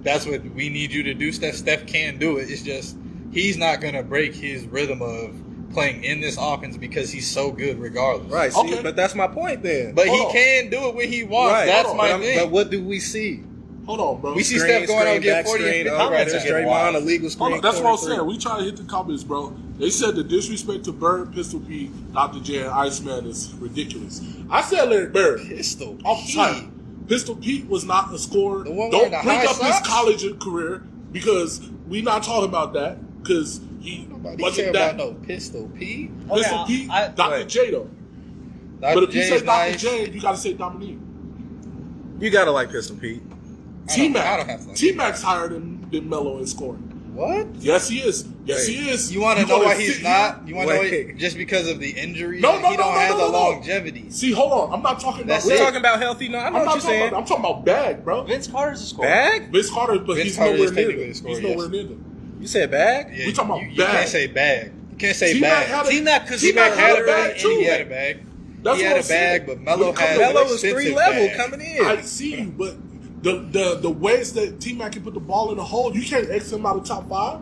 that's what we need you to do, Steph can do it. It's just he's not going to break his rhythm of playing in this offense because he's so good regardless. Right, see, Okay. but that's my point then. But Hold he on. can do it when he wants. Right. That's Hold my on. thing. But what do we see? Hold on, bro. We see Steph going out and get 40 and 50. Oh, right, Comments there's are getting Draymond, wild. illegal screen. Hold on, that's what I'm corner saying. We try to hit the comments, bro. They said the disrespect to Bird, Pistol Pete, Dr. J, and Iceman is ridiculous. I said Larry Bird. Pistol Off the Pete. top. Pistol Pete was not a scorer. The one Don't wearing the bring high up his socks? college career because we not talking about that because he Nobody care wasn't about that. no Pistol Pete. Pistol Okay, Pete, I- Dr. Wait. J, though. Dr. But if you J's say Dr. nice. J, you got to say Dominique. You gotta like Pistol Pete. I don't have to like T-Mac's higher than Melo in scoring. What? Yes, he is. Yes, Wait. he is. You want to know gonna why he's sit not? here- You want to know Wait. why? Just because of the injuries? No, he don't have the no. longevity. See, hold on. I'm not talking about That's We're it. Bag. talking about healthy. No, I know I'm what not you're talking saying. about. I'm talking about Bag, bro. Vince Carter's a scorer. Bag? Vince Carter, but Vince he's Carter nowhere is near technically them. a scorer, He's nowhere yes. near them. You said bag? Yeah, We talking about you bag. can't say bag. You can't say T-Mac bag. had a- T-Mac, because T-Mac T-Mac had had a a bag bag. too. He had a bag. That's He what had I'm a saying. bag, but Melo When it comes had to an Melo was extensive 3 level bag. coming in. I see you, but the ways that T-Mac can put the ball in the hole, you can't X him out of top 5.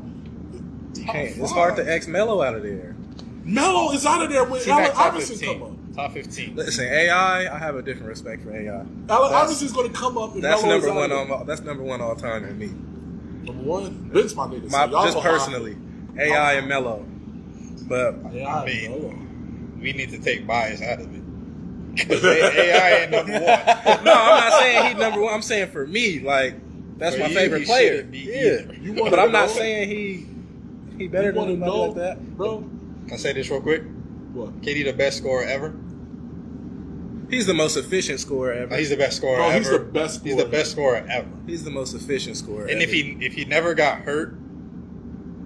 You can't. It's hard to X Melo out of there. Melo is out of there when Allen T-Mac top Iverson 15. come up. Top 15. Listen, AI, I have a different respect for AI. Allen Iverson's going to come up and That's Melo is number out one of there. on. That's number one all time to me. Number one, Vince, my nigga. My, So y'all just behind. personally, AI and Melo. But Yeah, I mean, Melo. We need to take bias out of it. Because AI ain't number one. no, I'm not saying he's number one. I'm saying for me, like that's For my you, favorite he player. shouldn't be Yeah, either. You wanna but I'm not know? saying he better You than want to anybody know, like that. bro? Can I say this real quick? What? KD the best scorer ever. He's the most efficient scorer ever. He's the best scorer Bro, ever. he's the best He's scorer. the best scorer ever. He's the most efficient scorer. And ever. if he never got hurt,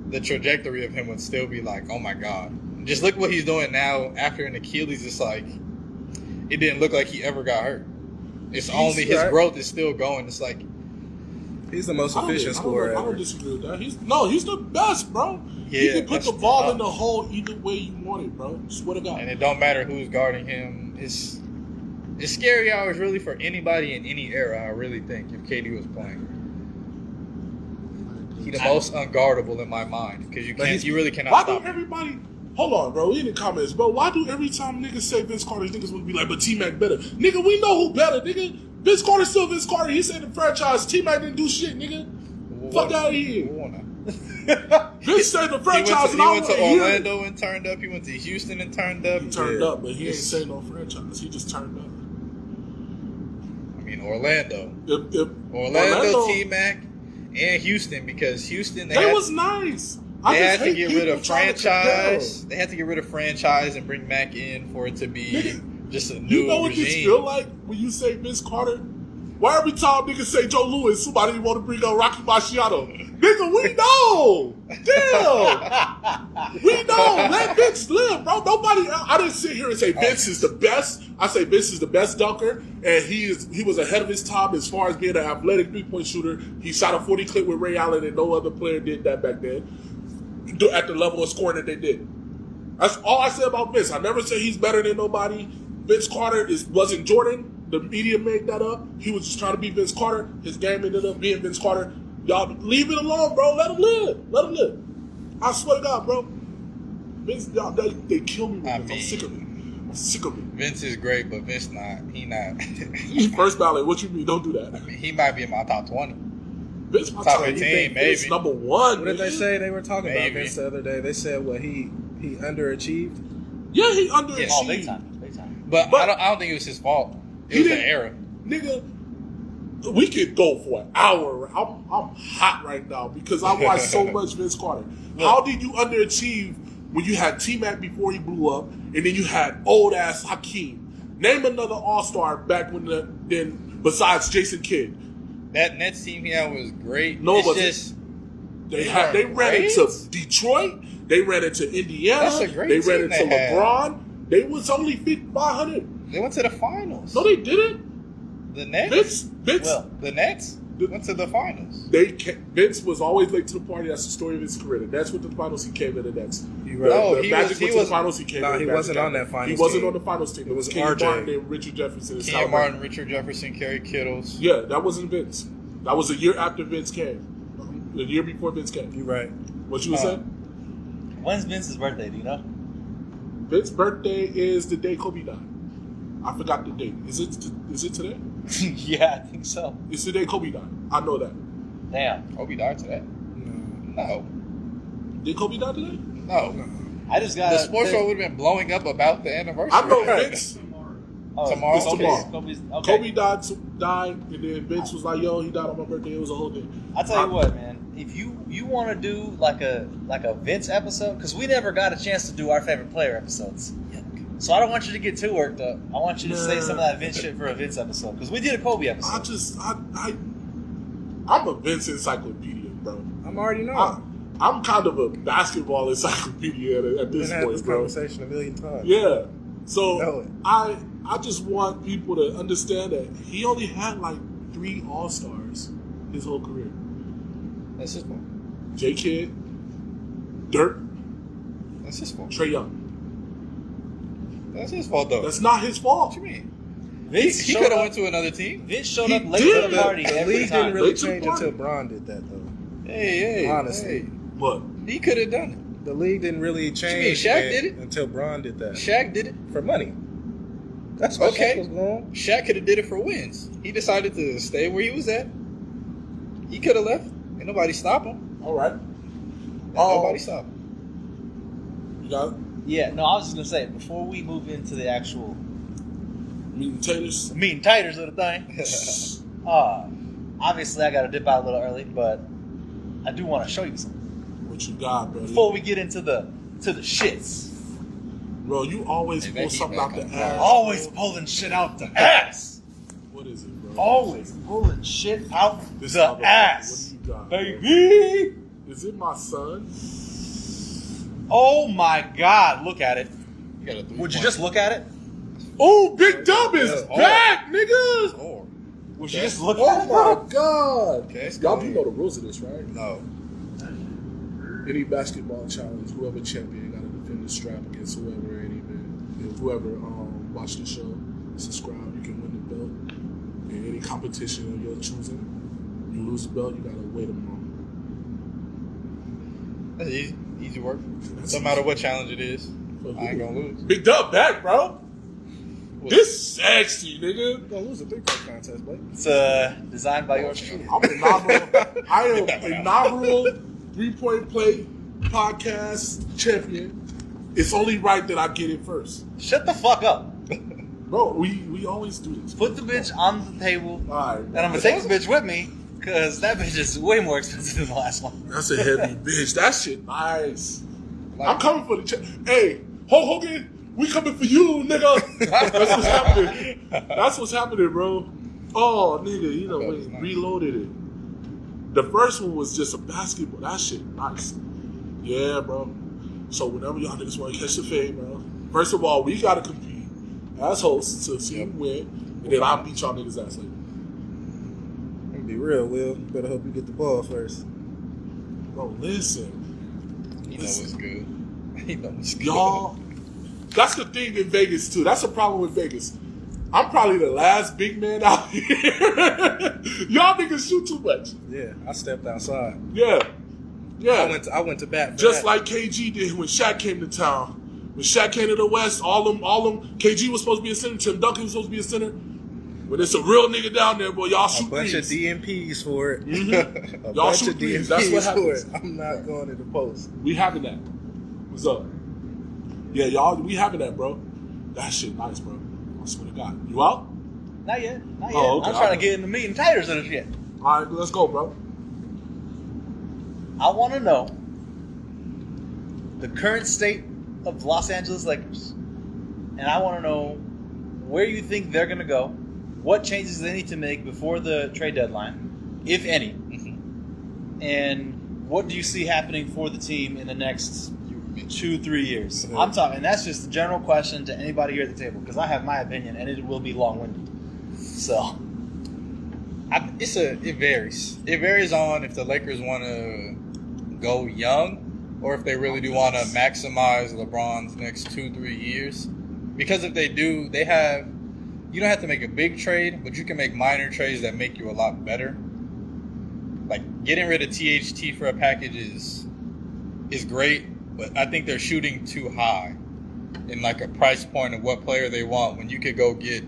the trajectory of him would still be like, oh my god. Just look what he's doing now after an Achilles. It's like it didn't look like he ever got hurt. It's only his right. growth is still going. It's like he's the most I don't- efficient I don't scorer know. I don't ever. disagree with that. He's the best, bro. He Yeah, can put that's the ball tough. in the hole either way you want it, bro. Swear to God. and it don't matter who's guarding him. It's scary hours really for anybody in any era. I really think if KD was playing, he's the most unguardable in my mind because you really cannot Why stop do him. everybody? Hold on, bro. In the comments, bro. Why do every time niggas say Vince Carter, niggas would be like, but T-Mac better? Nigga, we know who better, nigga. Vince Carter's still Vince Carter. He said the franchise. T-Mac didn't do shit, nigga. Fuck out of here. Vince saved the He franchise. went to Orlando and turned up. He went to Houston and turned up. He turned up, but he ain't saved no franchise. He just turned up. I mean, Orlando. If Orlando, T-Mac, and Houston, because Houston, they was nice. They had to get rid of franchise. They had to get rid of franchise and bring Mac in for it to be just a new You know what regime. this feel like when you say Vince Carter? Why every time niggas say Joe Louis, somebody want to bring up Rocky Marciano? Nigga, we know. Damn. We know. Let Vince live, bro. Nobody. I didn't sit here and say Vince is the best. I say Vince is the best dunker, and he was ahead of his time as far as being an athletic 3-point shooter. He shot a 40 clip with Ray Allen, and no other player did that back then at the level of scoring that they did. That's all I said about Vince. I never said he's better than nobody. Vince Carter wasn't Jordan. The media made that up. He was just trying to be Vince Carter. His game ended up being Vince Carter. Y'all leave it alone, bro. Let him live. Let him live. I swear to God, bro. Vince, y'all, they kill me with Vince. I'm sick of it. I'm sick of it. Vince is great, but Vince not. He not. First ballot. What you mean? Don't do that. I mean, he might be in my top 20. Vince, my top top 15, maybe. Vince number one. What did they say? They were talking about Maybe. Vince the other day. They said, well, he underachieved. Yeah, he underachieved. Oh, big time. But I don't think it was his fault. It was the era. Nigga, we could go for an hour. I'm hot right now because I watched so much Vince Carter. How did you underachieve when you had T-Mac before he blew up, and then you had old-ass Hakeem? Name another All-Star back then besides Jason Kidd. That Nets team he had was great. No, it's but just they ran into Detroit. They ran into Indiana. That's a great they ran team into they had. LeBron. They was only 500. They went to the finals. No, they didn't. The Nets. Vince. The Nets went to the finals. Vince was always late to the party. That's the story of his career. And that's what the finals he came in the Nets. No, the Magic went to the finals. He came in. He wasn't on that finals. He wasn't team. on the finals team. It was Kenny RJ. Martin and Richard Jefferson. Kenny Martin, Richard Jefferson, Kerry Kittles. Yeah, that wasn't Vince. That was a year after Vince came. The year before Vince came. You're right. What you were saying? When's Vince's birthday? Do you know? Vince's birthday is the day Kobe died. I forgot the date. Is it today? Yeah, I think so. It's the day Kobe died. I know that. Damn. Kobe died today? No. Did Kobe die today? No. I just got The sports show would have been blowing up about the anniversary. I know Vince. Tomorrow? It's tomorrow. Kobe Kobe died, and then Vince was like, "Yo, he died on my birthday." It was a whole thing. I tell you what, man. If you want to do like a Vince episode, because we never got a chance to do our favorite player episodes. So I don't want you to get too worked up. I want you to say some of that Vince shit for a Vince episode, because we did a Kobe episode. I'm a Vince encyclopedia, bro. I'm already know. I'm kind of a basketball encyclopedia at this We've had point, this bro. conversation a million times. Yeah. So Know it. I just want people to understand that he only had like 3 All-Stars his whole career. That's his fault. J. Kidd, Dirk, That's his fault. Trae Young. That's his fault, though. That's not his fault. What you mean? Vince He showed could have up- went to another team. Vince showed He up late did. to the party The every league time. didn't really Late to the change party. until Bron did that, though. Hey. Honestly. But He could have done it. The league didn't really change Shaq did it? until Bron did that. Shaq did it. For money. That's what Okay. Shaq was going. Shaq could have did it for wins. He decided to stay where he was at. He could have left. Ain't nobody stop him. all right. Nobody stop him. You got Yeah, no, I was just gonna say before we move into the actual meat and taters. meat and taters of the thing. Obviously I got to dip out a little early, but I do want to show you something What you got, bro? before we get into the shits. Bro, you always Hey, pull that something heat out the back ass. on. Always pulling shit out the ass. What is it, bro? Always pulling shit out This the motherfucker. ass. What do you got, bro? Baby. Is it my son? Oh my God! Look at it. You got a 3 Would you just look at it? Oh, Big Dub is Yeah. back, nigga! Or Would you just look at it? Oh my God! Okay, let's Y'all go. do know the rules of this, right? no. Any basketball challenge, whoever champion got to defend the strap against whoever, and even if whoever watch the show, subscribe, you can win the belt. In any competition of your choosing, you lose the belt, you gotta wait a month. That's easy. Easy work. No matter what challenge it is, Fuck I ain't you. gonna lose. Big Dub back, bro. This sexy, nigga. You're going to lose a 3-point contest, Blake. It's designed by yours truly. I'm inaugural. I am inaugural 3-Point Play podcast champion, it's only right that I get it first. Shut the fuck up. Bro, we always do this. Put the bitch on the table, All right, and I'm gonna take the bitch with me, because that bitch is way more expensive than the last one. That's a heavy bitch. That shit nice. Like- I'm coming for the Hey, Hulk Hogan, we coming for you, nigga. That's what's happening. That's what's happening, bro. Oh, nigga, you know, That we was nice. reloaded it. The first one was just a basketball. That shit nice. Yeah, bro. So whenever y'all niggas want to catch the fade, bro, first of all, we gotta compete as hosts to see who win, and then I'll beat y'all niggas ass later. Let me be real, Will. Better hope you get the ball first. Bro, listen. He knows it's good. He knows it's good. Y'all, that's the thing in Vegas too. That's the problem with Vegas. I'm probably the last big man out here. Y'all niggas shoot too much. Yeah, I stepped outside. Yeah. I went to bat for Just that. like KG did when Shaq came to town. When Shaq came to the West, all them, KG was supposed to be a center, Tim Duncan was supposed to be a center. When it's a real nigga down there, boy, y'all a shoot bunch threes. of DMPs for it. Mhm. A Y'all bunch shoot of threes. DMPs That's what for happens. it. I'm not going to the post. We having that. What's up? Yeah, y'all, we having that, bro. That shit nice, bro. I swear to God. You out? Not yet. Not yet. Oh, okay. I'm trying to get in the meat and taters of the shit. All right, let's go, bro. I want to know the current state of the Los Angeles Lakers. And I want to know where you think they're going to go, what changes they need to make before the trade deadline, if any, and what do you see happening for the team in the next 2-3 years? I'm talking, and that's just a general question to anybody here at the table, because I have my opinion, and it will be long-winded. So, It varies. It varies on if the Lakers want to go young or if they really do want to maximize LeBron's next 2-3 years. Because if they do, you don't have to make a big trade, but you can make minor trades that make you a lot better. Like getting rid of THT for a package is great, but I think they're shooting too high in like a price point of what player they want when you could go get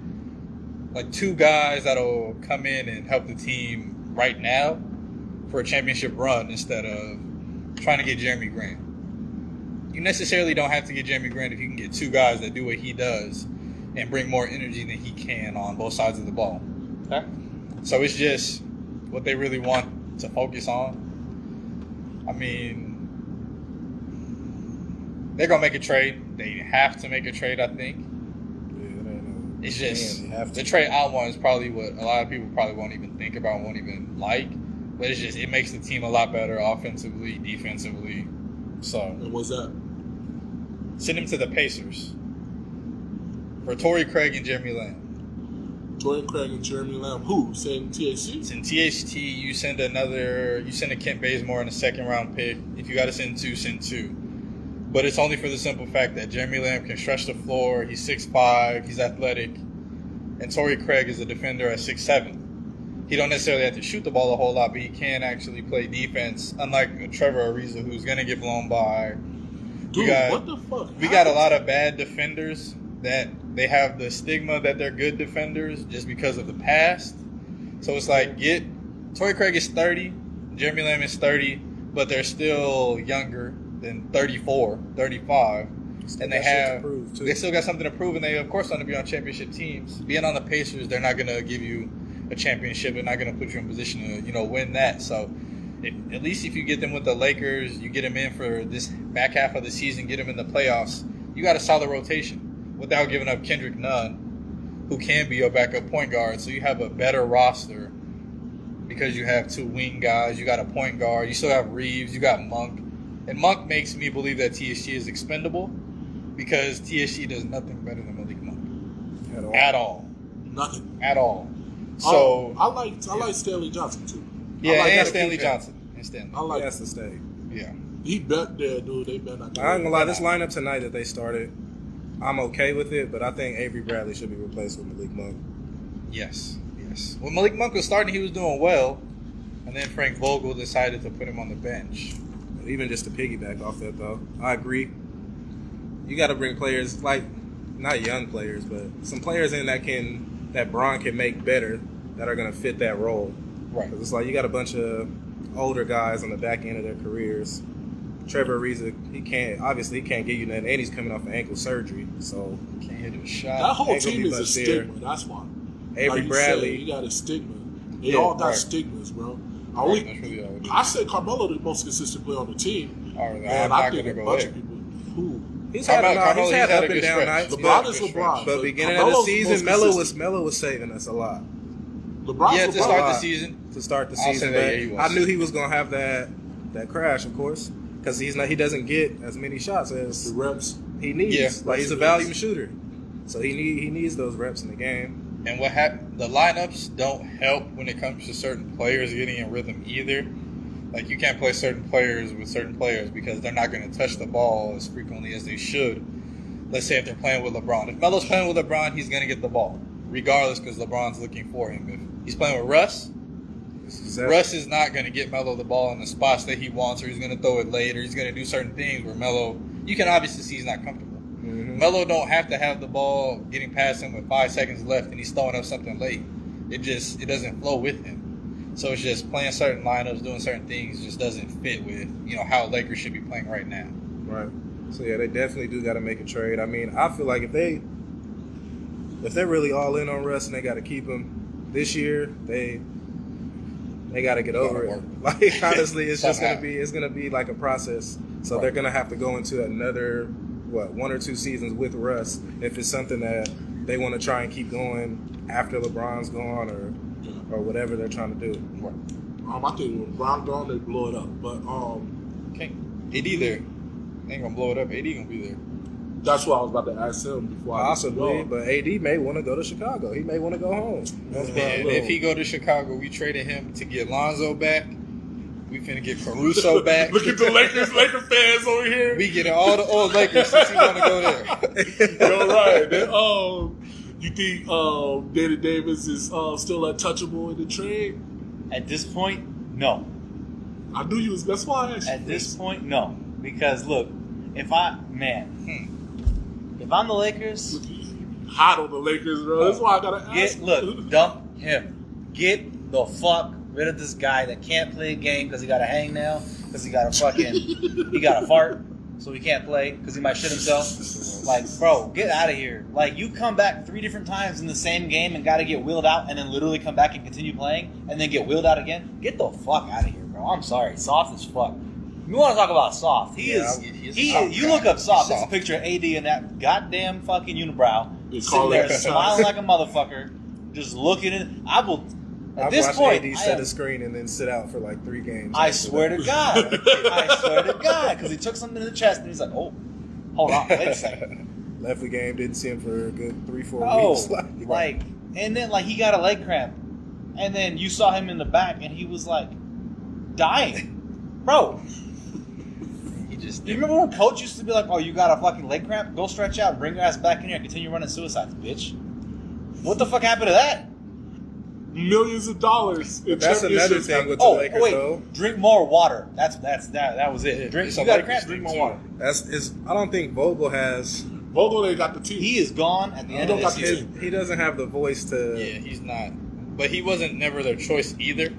like 2 guys that'll come in and help the team right now for a championship run instead of trying to get Jeremy Grant. You necessarily don't have to get Jeremy Grant if you can get 2 guys that do what he does and bring more energy than he can on both sides of the ball. okay. So it's just what they really want to focus on. I mean, they're going to make a trade. They have to make a trade, I think. It's just Man, you have to. the trade I want is probably what a lot of people probably won't even think about, won't even like. But it's just, it makes the team a lot better offensively, defensively. So And what's that? send him to the Pacers for Torrey Craig and Jeremy Lamb. Jordan Craig and Jeremy Lamb. Who? Saying THC? Send THT. You send a Kent Bazemore and a 2nd-round pick. If you got to send 2, send 2. But it's only for the simple fact that Jeremy Lamb can stretch the floor. He's 6'5", he's athletic, and Torrey Craig is a defender at 6'7". He don't necessarily have to shoot the ball a whole lot, but he can actually play defense. Unlike Trevor Ariza, who's gonna get blown by. Dude, what the fuck? We got a lot of bad defenders that they have the stigma that they're good defenders just because of the past. So it's like, Torrey Craig is 30, Jeremy Lamb is 30, but they're still younger than 34, 35. And they still got something to prove, and they of course want to be on championship teams. Being on the Pacers, they're not going to give you a championship. They're not going to put you in position to, win that. So at least if you get them with the Lakers, you get them in for this back half of the season, get them in the playoffs, you got a solid rotation without giving up Kendrick Nunn, who can be your backup point guard. So you have a better roster because you have 2 wing guys, you got a point guard, you still have Reeves, you got Monk. And Monk makes me believe that THT is expendable because THT does nothing better than Malik Monk. At all. Nothing. At all. So I like Stanley Johnson too. yeah, I like and that Stanley kid. Johnson. And Stanley. I like. He has to stay. Yeah. He bet there, dude. They bet not. I ain't gonna lie, this lineup tonight that they started, I'm okay with it, but I think Avery Bradley should be replaced with Malik Monk. Yes. When Malik Monk was starting, he was doing well, and then Frank Vogel decided to put him on the bench. Even just to piggyback off that, though, I agree. You got to bring players like, not young players, but some players in that Bron can make better that are gonna fit that role. Right. 'Cause it's like you got a bunch of older guys on the back end of their careers. Trevor Ariza, he can't get you nothing, and he's coming off an ankle surgery, so Can't hit a shot. That whole Ain't gonna team be is a much stigma. That's why. Avery Like you Bradley. said, you got a stigma. They Yeah, all got right. stigmas, bro. Right, that's really all it is. I said Carmelo the most consistent player on the team. All right, I'm And not I think gonna a go bunch there. of people. Who? he's Carmelo- had he's had up a and good down stretch. nights. LeBron Yeah, is good LeBron. stretch. But beginning of Carmelo's the the season, most Melo consistent. was saving us a lot LeBron's Yeah, to LeBron. start the season. to start the I'll say season. that, but yeah, he was. I knew he was gonna have that crash, of course, because he doesn't get as many shots The as reps. he needs. Yeah. Like he's a volume shooter, so he needs those reps in the game. And what happened? The lineups don't help when it comes to certain players getting in rhythm either. Like you can't play certain players with certain players because they're not going to touch the ball as frequently as they should. Let's say if they're playing with LeBron. If Melo's playing with LeBron, he's going to get the ball, regardless, because LeBron's looking for him. If he's playing with Russ, Russ is not going to get Melo the ball in the spots that he wants, or he's going to throw it late, or he's going to do certain things where Melo, you can obviously see he's not comfortable. Mhm. Melo don't have to have the ball getting past him with 5 seconds left and he's throwing up something late. It doesn't flow with him. So it's just playing certain lineups, doing certain things just doesn't fit with, how Lakers should be playing right now. Right. So yeah, they definitely do got to make a trade. I mean, I feel like if they're really all in on Russ and they got to keep him this year, they got to get over it. Like honestly, it's just gonna be like a process. So Right. they're gonna have to go into another 1 or 2 seasons with Russ if it's something that they want to try and keep going after LeBron's gone or whatever they're trying to do. I think when LeBron gone, they blow it up. But Okay. AD there. They ain't gonna blow it up. AD gonna be there. that's what I was about to ask him before I Possibly, but AD may want to go to Chicago. He may want to go home. That's And what I if he go to Chicago, we traded him to get Lonzo back. We finna get Caruso back. Look at the Laker fans over here. We get all the old Lakers since he wanna go there. You're right. Then, you think Danny Davis is still untouchable in the trade? At this point, no. I knew you was. That's why I asked you. At this point, no. Because look, if I'm the Lakers, Hot on the Lakers, bro. That's why I gotta ask. dump him. Get the fuck rid of this guy that can't play a game because he got a hangnail, because he got a fart, so he can't play because he might shit himself. Like, bro, get out of here. Like, you come back 3 different times in the same game and got to get wheeled out and then literally come back and continue playing and then get wheeled out again. Get the fuck out of here, bro. I'm sorry. Soft as fuck. You want to talk about soft? He's a soft You guy. look up soft. He's It's a soft. picture of AD and that goddamn fucking unibrow. They Sitting call there it smiling like a motherfucker, just looking in. At I've this watched point, AD I set am- a screen and then sit out for like 3 games. I after swear that. to God. Because he took something in the chest and he's like, oh, hold on, wait a second. Left the game, didn't see him for a good 3-4 Oh, weeks. and then he got a leg cramp. And then you saw him in the back and he was like, dying. Bro, He just you remember when coach used to be like, oh, you got a fucking leg cramp? Go stretch out, bring your ass back in here and continue running suicides, bitch. What the fuck happened to that? Millions of dollars. In That's another championships. thing with the Oh, Lakers, wait, though. drink more water. That was it. Yeah, Drink. it's You a got a Lakers cramp, thing, drink more too. water. I don't think Vogel has. Vogel ain't got the team. He is gone at the end of don't this got the season. team. He doesn't have the voice to. Yeah, he's not. But he wasn't never their choice either.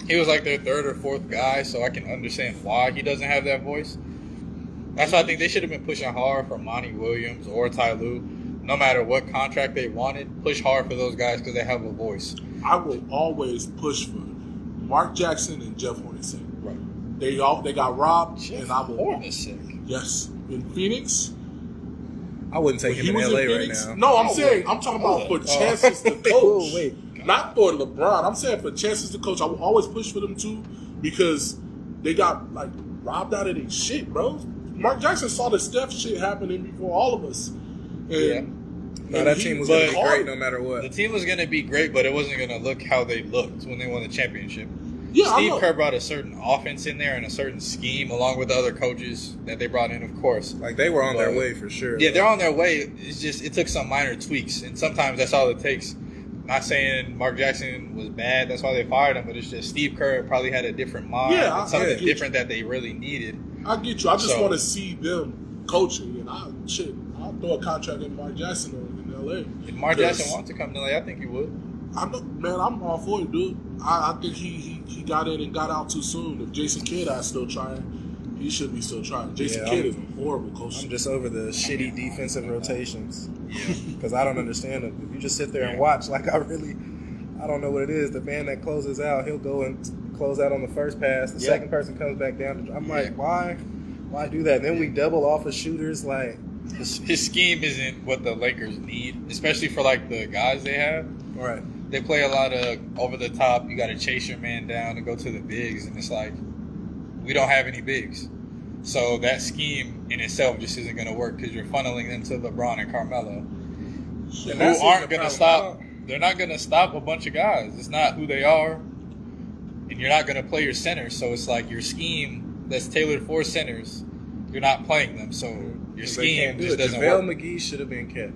He was like their 3rd or 4th guy, so I can understand why he doesn't have that voice. That's why I think they should have been pushing hard for Monty Williams or Ty Lue. No matter what contract they wanted, push hard for those guys because they have a voice. I will always push for Mark Jackson and Jeff Hornacek. Right. They got robbed, and I will. Hornacek. Yes, in Phoenix. I wouldn't take When him he in was LA in right Phoenix. now. No, I'm talking about for chances to coach. Oh, wait. Not for LeBron. I'm saying for chances to coach. I will always push for them too because they got like robbed out of their shit, bro. Mark Jackson saw the Steph shit happening before all of us. And No, that team was going to be hard. great no matter The what. team was going to be great, but it wasn't going to look how they looked when they won the championship. Yeah, I Steve know. Kerr brought a certain offense in there and a certain scheme, along with the other coaches that they brought in, of course. Like, they were on their But- way for sure. Yeah, they're on their way. It's just it took some minor tweaks, and sometimes that's all it takes. Not saying Mark Jackson was bad, that's why they fired him, but it's just Steve Kerr probably had a different mind Yeah, and something I get different that they really needed. I get you. I just So- want to see them coaching, and I'll throw a contract in Mark Jackson in LA. If Mark Because Jackson wanted to come to LA, I think he would. I'm all for it, dude. I think he got in and got out too soon. If Jason Kidd is still trying, he should be still trying. Jason Kidd is a horrible coach. I'm just over the shitty defensive rotations. Yeah. Because I don't understand them. If you just sit there and watch, like I don't know what it is. The man that closes out, he'll go and close out on the first pass. The second person comes back down. I'm like, why do that? And then we double off of shooters. Like his scheme isn't what the Lakers need, especially for like the guys they have. Right. They play a lot of over the top. You got to chase your man down and go to the bigs, and it's like we don't have any bigs. So that scheme in itself just isn't going to work because you're funneling them to LeBron and Carmelo, who aren't going to stop. They're not going to stop a bunch of guys. It's not who they are, and you're not going to play your centers. So it's like your scheme that's tailored for centers, you're not playing them. So your scheme just doesn't work. JaVale McGee should have been kept.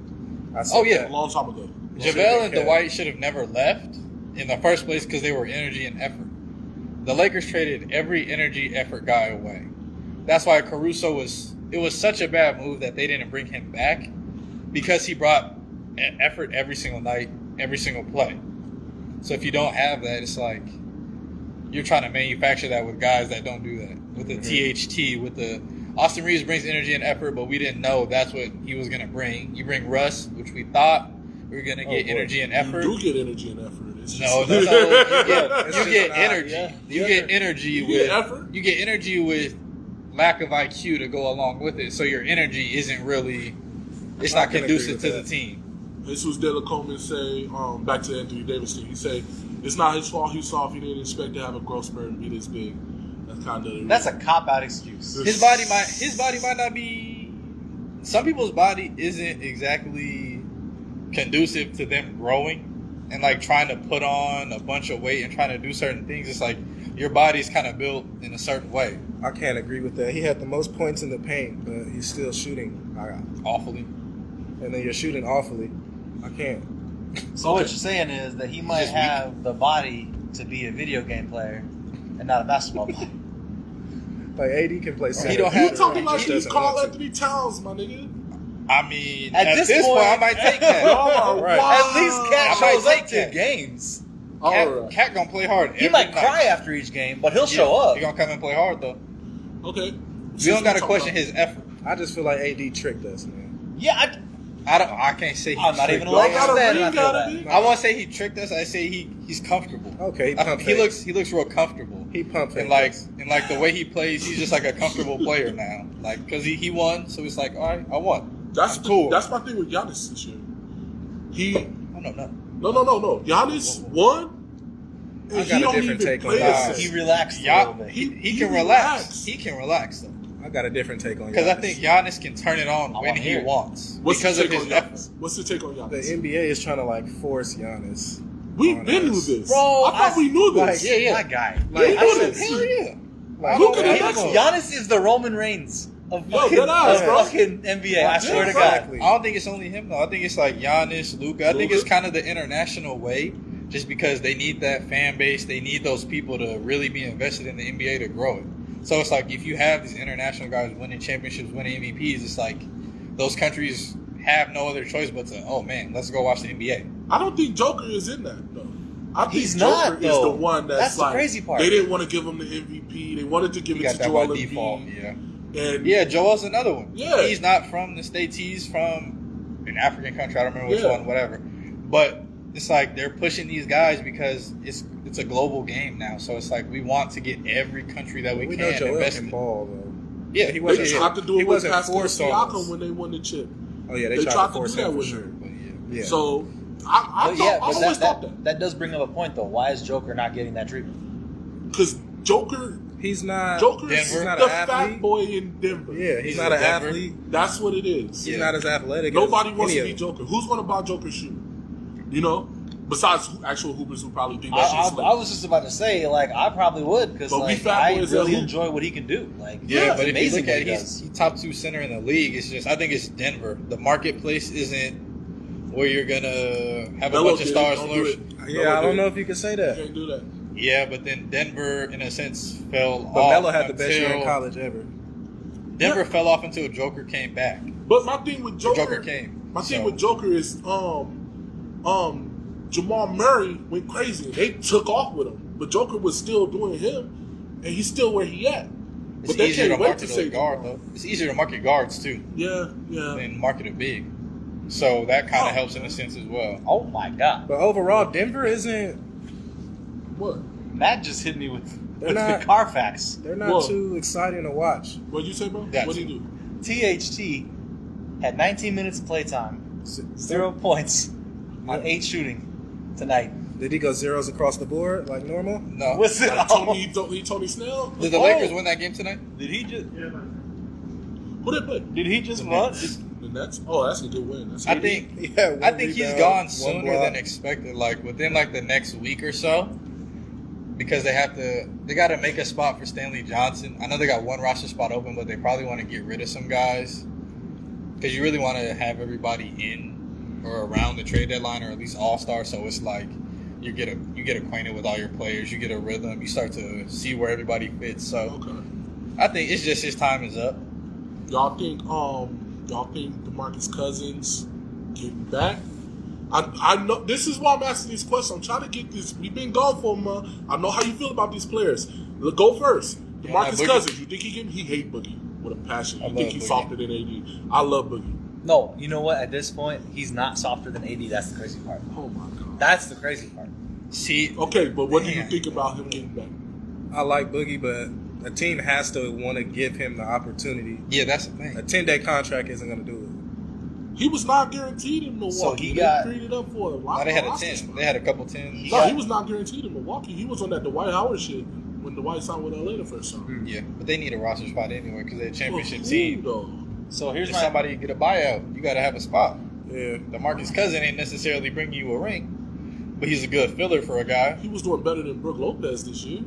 A long time ago. JaVale and Dwight should have never left in the first place because they were energy and effort. The Lakers traded every energy effort guy away. That's why Caruso was such a bad move that they didn't bring him back because he brought effort every single night, every single play. So if you don't have that, it's like you're trying to manufacture that with guys that don't do that. With the THT, with the Austin Reeves brings energy and effort, but we didn't know that's what he was going to bring. You bring Russ, which we thought we were going to get energy and effort. You do get energy and effort. No, that's not you get energy. Yeah. You get energy with effort. You get energy with lack of IQ to go along with it. So your energy isn't really. It's not conducive to the team. Jesus De La Coleman say, back to Anthony Davis thing. He say it's not his fault. He saw if he didn't expect to have a growth spurt and be this big. That's a cop-out excuse. His body might not be. Some people's body isn't exactly conducive to them growing and like trying to put on a bunch of weight and trying to do certain things. It's like your body's kind of built in a certain way. I can't agree with that. He had the most points in the paint, but he's still shooting awfully. And then you're shooting awfully. I can't. So what you're saying is that he might have the body to be a video game player and not a basketball player. Like AD can play center. You talking like he's Carl Anthony Towns, my nigga. I mean, at this point, I might take that. Right. At least Cat shows up to games. Cat gonna play hard. He might cry after each game, but he'll show up. He gonna come and play hard though. Okay. We don't gotta question his effort. I just feel like AD tricked us, man. Yeah, I can't say he I'm not even a Lakers fan. I won't say he tricked us. I say he's comfortable. Okay, he looks real comfortable. He pumped and like the way he plays, he's just like a comfortable player now. Like because he won, so it's like all right, I won. That's cool. That's my thing with Giannis this year. No. Giannis won. I got a different take on Giannis. He relaxed a little bit. He can relax. He can relax though. I got a different take on Giannis. Because I think Giannis can turn it on when he wants. Because of his effort. What's the take on Giannis? The NBA is trying to like force Giannis. We've been through this. Bro, I thought we knew this. Like, yeah. My guy. Like, hell yeah. Who could have Giannis is the Roman Reigns of fucking NBA. I swear to God. I don't think it's only him though. I think it's like Giannis, Luka. I think it's kind of the international way, just because they need that fan base. They need those people to really be invested in the NBA to grow it. So it's like if you have these international guys winning championships, winning MVPs, it's like those countries have no other choice but to, oh man, let's go watch the NBA. I don't think Joker is in that though. I think He's Joker not, is the one that's the like, crazy part. They didn't want to give him the MVP. They wanted to give it to Joel Embiid. And Joel's another one. Yeah. He's not from the States. He's from an African country. I don't remember which one, whatever. But it's like they're pushing these guys because it's a global game now. So it's like we want to get every country that we can know Joel invest can in. Ball, though. Yeah, they tried to do it with Pascal Siakam when they won the chip. Oh yeah, they tried to force that for with sure. him. Yeah. So I always thought that. That does bring up a point though. Why is Joker not getting that treatment? Because Joker. He's not. Joker is not the an athlete. fat boy in Denver. Yeah, he's not an athlete. That's what it is. He's not as athletic. Nobody wants to be Joker. Who's going to buy Joker's shoe? You know, besides actual hoopers who probably think that shit's I was just about to say, like, I probably would because like, I really enjoy what he can do. Like, but if you look at it, he's top 2 center in the league. It's just I think it's Denver. The marketplace isn't where you're gonna have a bunch of stars flourish. Yeah, I don't know if you can say that. You can't do that. Yeah, but then Denver, in a sense, fell off. But Melo had the best year in college ever. Denver fell off until Joker came back. But my thing with Joker came. My thing with Joker is Jamal Murray went crazy. And they took off with him. But Joker was still doing him, and he's still where he at. It's But they easier to can't wait market to a say guard, though. It's easier to market guards, too, Yeah. than market a big. So that kind Oh. of helps in a sense as well. Oh my god. But overall, Denver isn't. What? Matt just hit me with They're not- the Carfax. They're not Whoa. too exciting to watch. What'd you say, bro? Got What'd he you. do? THT had 19 minutes of playtime, 0 points on 8 shooting tonight. Did he go zeros across the board like normal? No. What's it? Like Tony Snell? Did the Lakers win that game tonight? Did he just? Who they play? Did he just The run? Nets. The Nets? Oh, that's a good win. That's I good. think Yeah, I think he's gone sooner block. than expected. Like within like the next week or so, because they got to make a spot for Stanley Johnson. I know they got one roster spot open, but they probably want to get rid of some guys because you really want to have everybody in or around the trade deadline, or at least all-star. So it's like you get acquainted with all your players, you get a rhythm, you start to see where everybody fits. So Okay. I think it's just his time is up. Y'all think DeMarcus Cousins getting back? I know this is why I'm asking these questions. I'm trying to get this. We've been gone for a month. I know how you feel about these players. Go first. Yeah, DeMarcus Boogie. Cousins. You think he hate Boogie with a passion? I You think love he's Boogie. softer than AD? I love Boogie. No, you know what? At this point, he's not softer than AD. That's the crazy part. Oh my god. That's the crazy part. See, Okay, but what do you Man. think about him getting back? I like Boogie, but a team has to want to give him the opportunity. yeah, that's the A thing. 10-day contract isn't going to do it. He was not guaranteed in Milwaukee. So he They got- traded up for him. Now they had a 10. They had a couple 10s. No, he was not guaranteed in Milwaukee. He was on that Dwight Howard shit when Dwight signed with LA the first time. Yeah, but they need a roster spot anyway because they're a championship Who, team. though? So here's If my somebody get a buyout, you got to have a spot. Yeah. DeMarcus Cousins ain't necessarily bringing you a ring, but he's a good filler for a guy. He was doing better than Brook Lopez this year.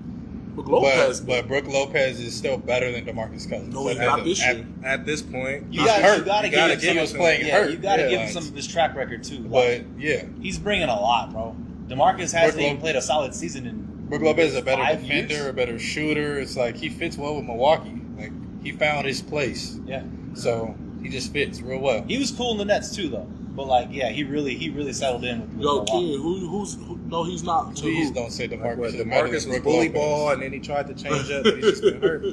Brook Lopez, But Brook Lopez is still better than DeMarcus Cousins. no, he's But not at- this at- year. At this point, You He's got hurt. you got to You gotta give give him him some. playing Yeah, hurt. you got to Yeah. give him some of his track record too. But yeah, He's bringing a lot, bro. DeMarcus hasn't Brook even played a solid season in Brook Lopez is a better 5 defender, years? a better shooter. It's like he fits well with Milwaukee. Like he found his place, Yeah, so he just fits real well. he was cool in the Nets too, though. But like, yeah, he really settled in with Yo, Milwaukee. kid, who? No, he's not. To Please who? don't say like what, DeMarcus. is better DeMarcus than was Brook bully Lopez. ball, and then he tried to change up, but he's just been hurt.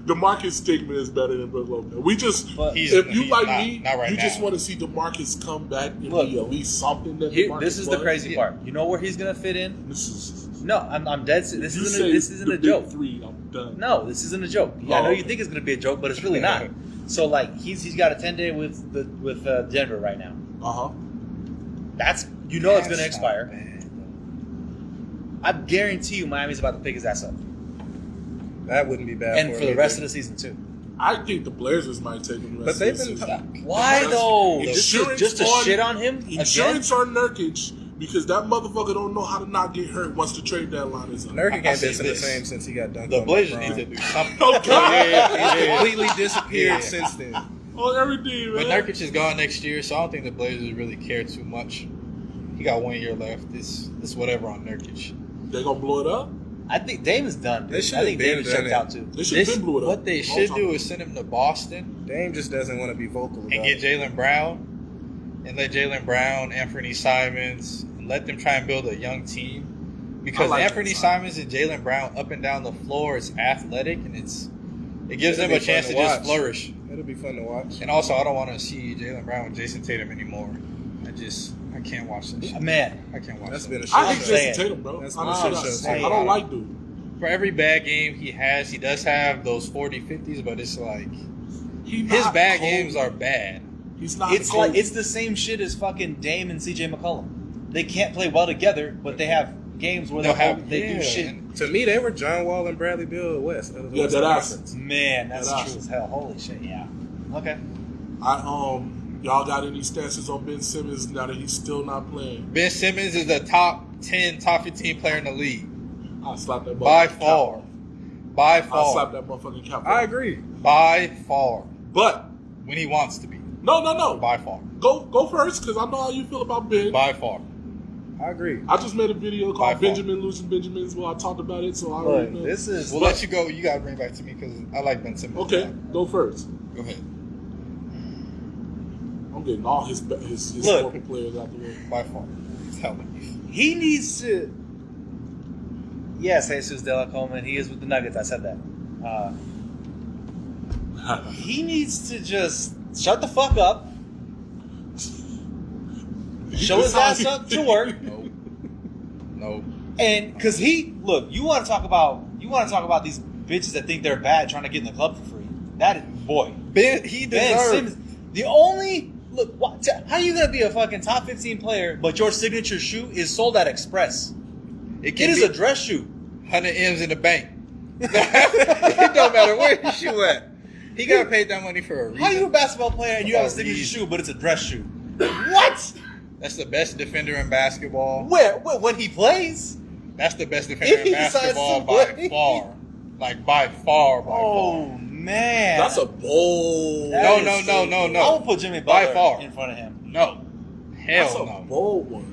DeMarcus Stigman is better than Brook Lopez. We just, But He's- if you he's like not- me, not right you just now. want to see DeMarcus come back and Look, be at least something that Here, DeMarcus this is the was. crazy Yeah. part. You know where he's gonna fit in? This is. No, I'm dead. This you isn't say this isn't the a big joke. Three, I'm done. No, this isn't a joke. Yeah, I Oh, know you okay. think it's gonna be a joke, but it's really not. So like, he's got a 10-day with Denver right now. Uh huh. That's it's gonna That's expire. not bad, I guarantee you, Miami's about to pick his ass up, That wouldn't be bad. and for the rest of the season too. I think the Blazers might take him. But they've been. Why Because though? insurance Just to on- shit on him again? Insurance on Nurkic because that motherfucker don't know how to not get hurt once the trade deadline is up. Nurkic I ain't say been the this. same since he got dunked The on Blazers by need to Bron. do something. Okay. He's completely disappeared Yeah. since then. On everything, But man. Nurkic is gone next year, so I don't think the Blazers really care too much. He got 1 year left. It's whatever on Nurkic. They gonna blow it up. I think Dame is done. They Dude. should I have think been Dame is done checked it. out too. They should have been blew it up. What they Long should time do ago. is send him to Boston Dame just doesn't want to be vocal about and get it. Jaylen Brown and let Jaylen Brown, Anthony Simons, and let them try and build a young team. Because I like Anthony that. Simons and Jaylen Brown up and down the floor is athletic and it gives It'll them a be chance fun to to just watch. flourish. It'll be fun to watch. And also, I don't want to see Jaylen Brown with Jason Tatum anymore. I can't watch this shit. Man, I can't watch That's that. been a I shit hate show. saying. Jason Tatum, bro. That's Honestly, been a shit show. I don't like dude. For every bad game he has, he does have those 40, 50s, but it's like He his not bad cold. games are bad. He's not. it's cold. like it's the same shit as fucking Dame and CJ McCollum. They can't play well together, but they have games where they do shit. and To me, they were John Wall and Bradley Beal at West. Of the Yeah, Western that Conference. Man, that's That true as hell. Holy shit, yeah. Okay. Y'all got any stances on Ben Simmons now that he's still not playing? Ben Simmons is the top 10, top 15 player in the league I'll slap that by motherfucking far. cap. By I'll slap far. that motherfucking cap. I agree. By far. But When he wants to be. no. By far. Go first because I know how you feel about Ben. By far. I agree. I just made a video By called far. Benjamin Losing Benjamins where I talked about it, so I already Look, know. this is We'll let you go. You got to bring it back to me because I like Ben Simmons. Okay, go first. Go ahead. I'm getting all his Look. horrible players out the way. By far. Tell me. He needs to. Yes, Jesus De La Coleman. He is with the Nuggets. I said that. He needs to just shut the fuck up. Show his ass up to work. No. And because you want to talk about these bitches that think they're bad trying to get in the club for free. That is, boy, Ben Ben Simmons. The only how are you gonna be a fucking top 15 player, but your signature shoe is sold at Express? It is a dress shoe. 100 M's in the bank. It don't matter where his shoe at. He got paid that money for a reason. How are you a basketball player and you have a signature shoe, but it's a dress shoe? What? That's the best defender in basketball. Where when he plays? That's the best defender If he in basketball decides to by play. far. Like by far. Oh man, That's a bold. That No. I will put Jimmy Butler By far. in front of him. No. That's Hell a no. bold one.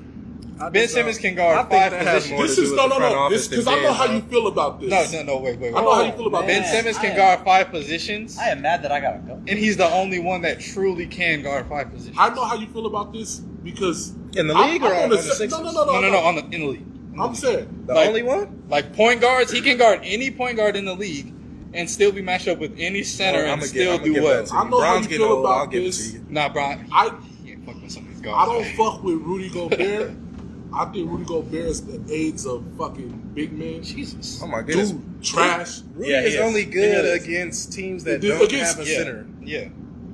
Ben Simmons can guard I think 5 that has positions. more This to is do no. with the front This office because than I know Ben, how bro. you feel about this. No, wait. I know how you feel about Ben this. Simmons I can am- guard 5 positions, I am mad that I gotta go. and he's the only one that truly can guard 5 positions. I know how you feel about this because In the league or on the Sixers? No. No, in the league. I'm saying The Like- only one? Like point guards, he can guard any point guard in the league and still be matched up with any center and still do what? I know how Bron's you getting feel old, about I'll give it this. to you. Nah, Brian. I He ain't fucking with some of these I guards. don't fuck with Rudy Gobert. I think Rudy Gobert is the AIDS of fucking big men. Jesus. Oh my goodness. Dude, trash. Rudy Yeah, he is is. only He good is. against teams that Dude, don't against- have a Yeah. center. Yeah.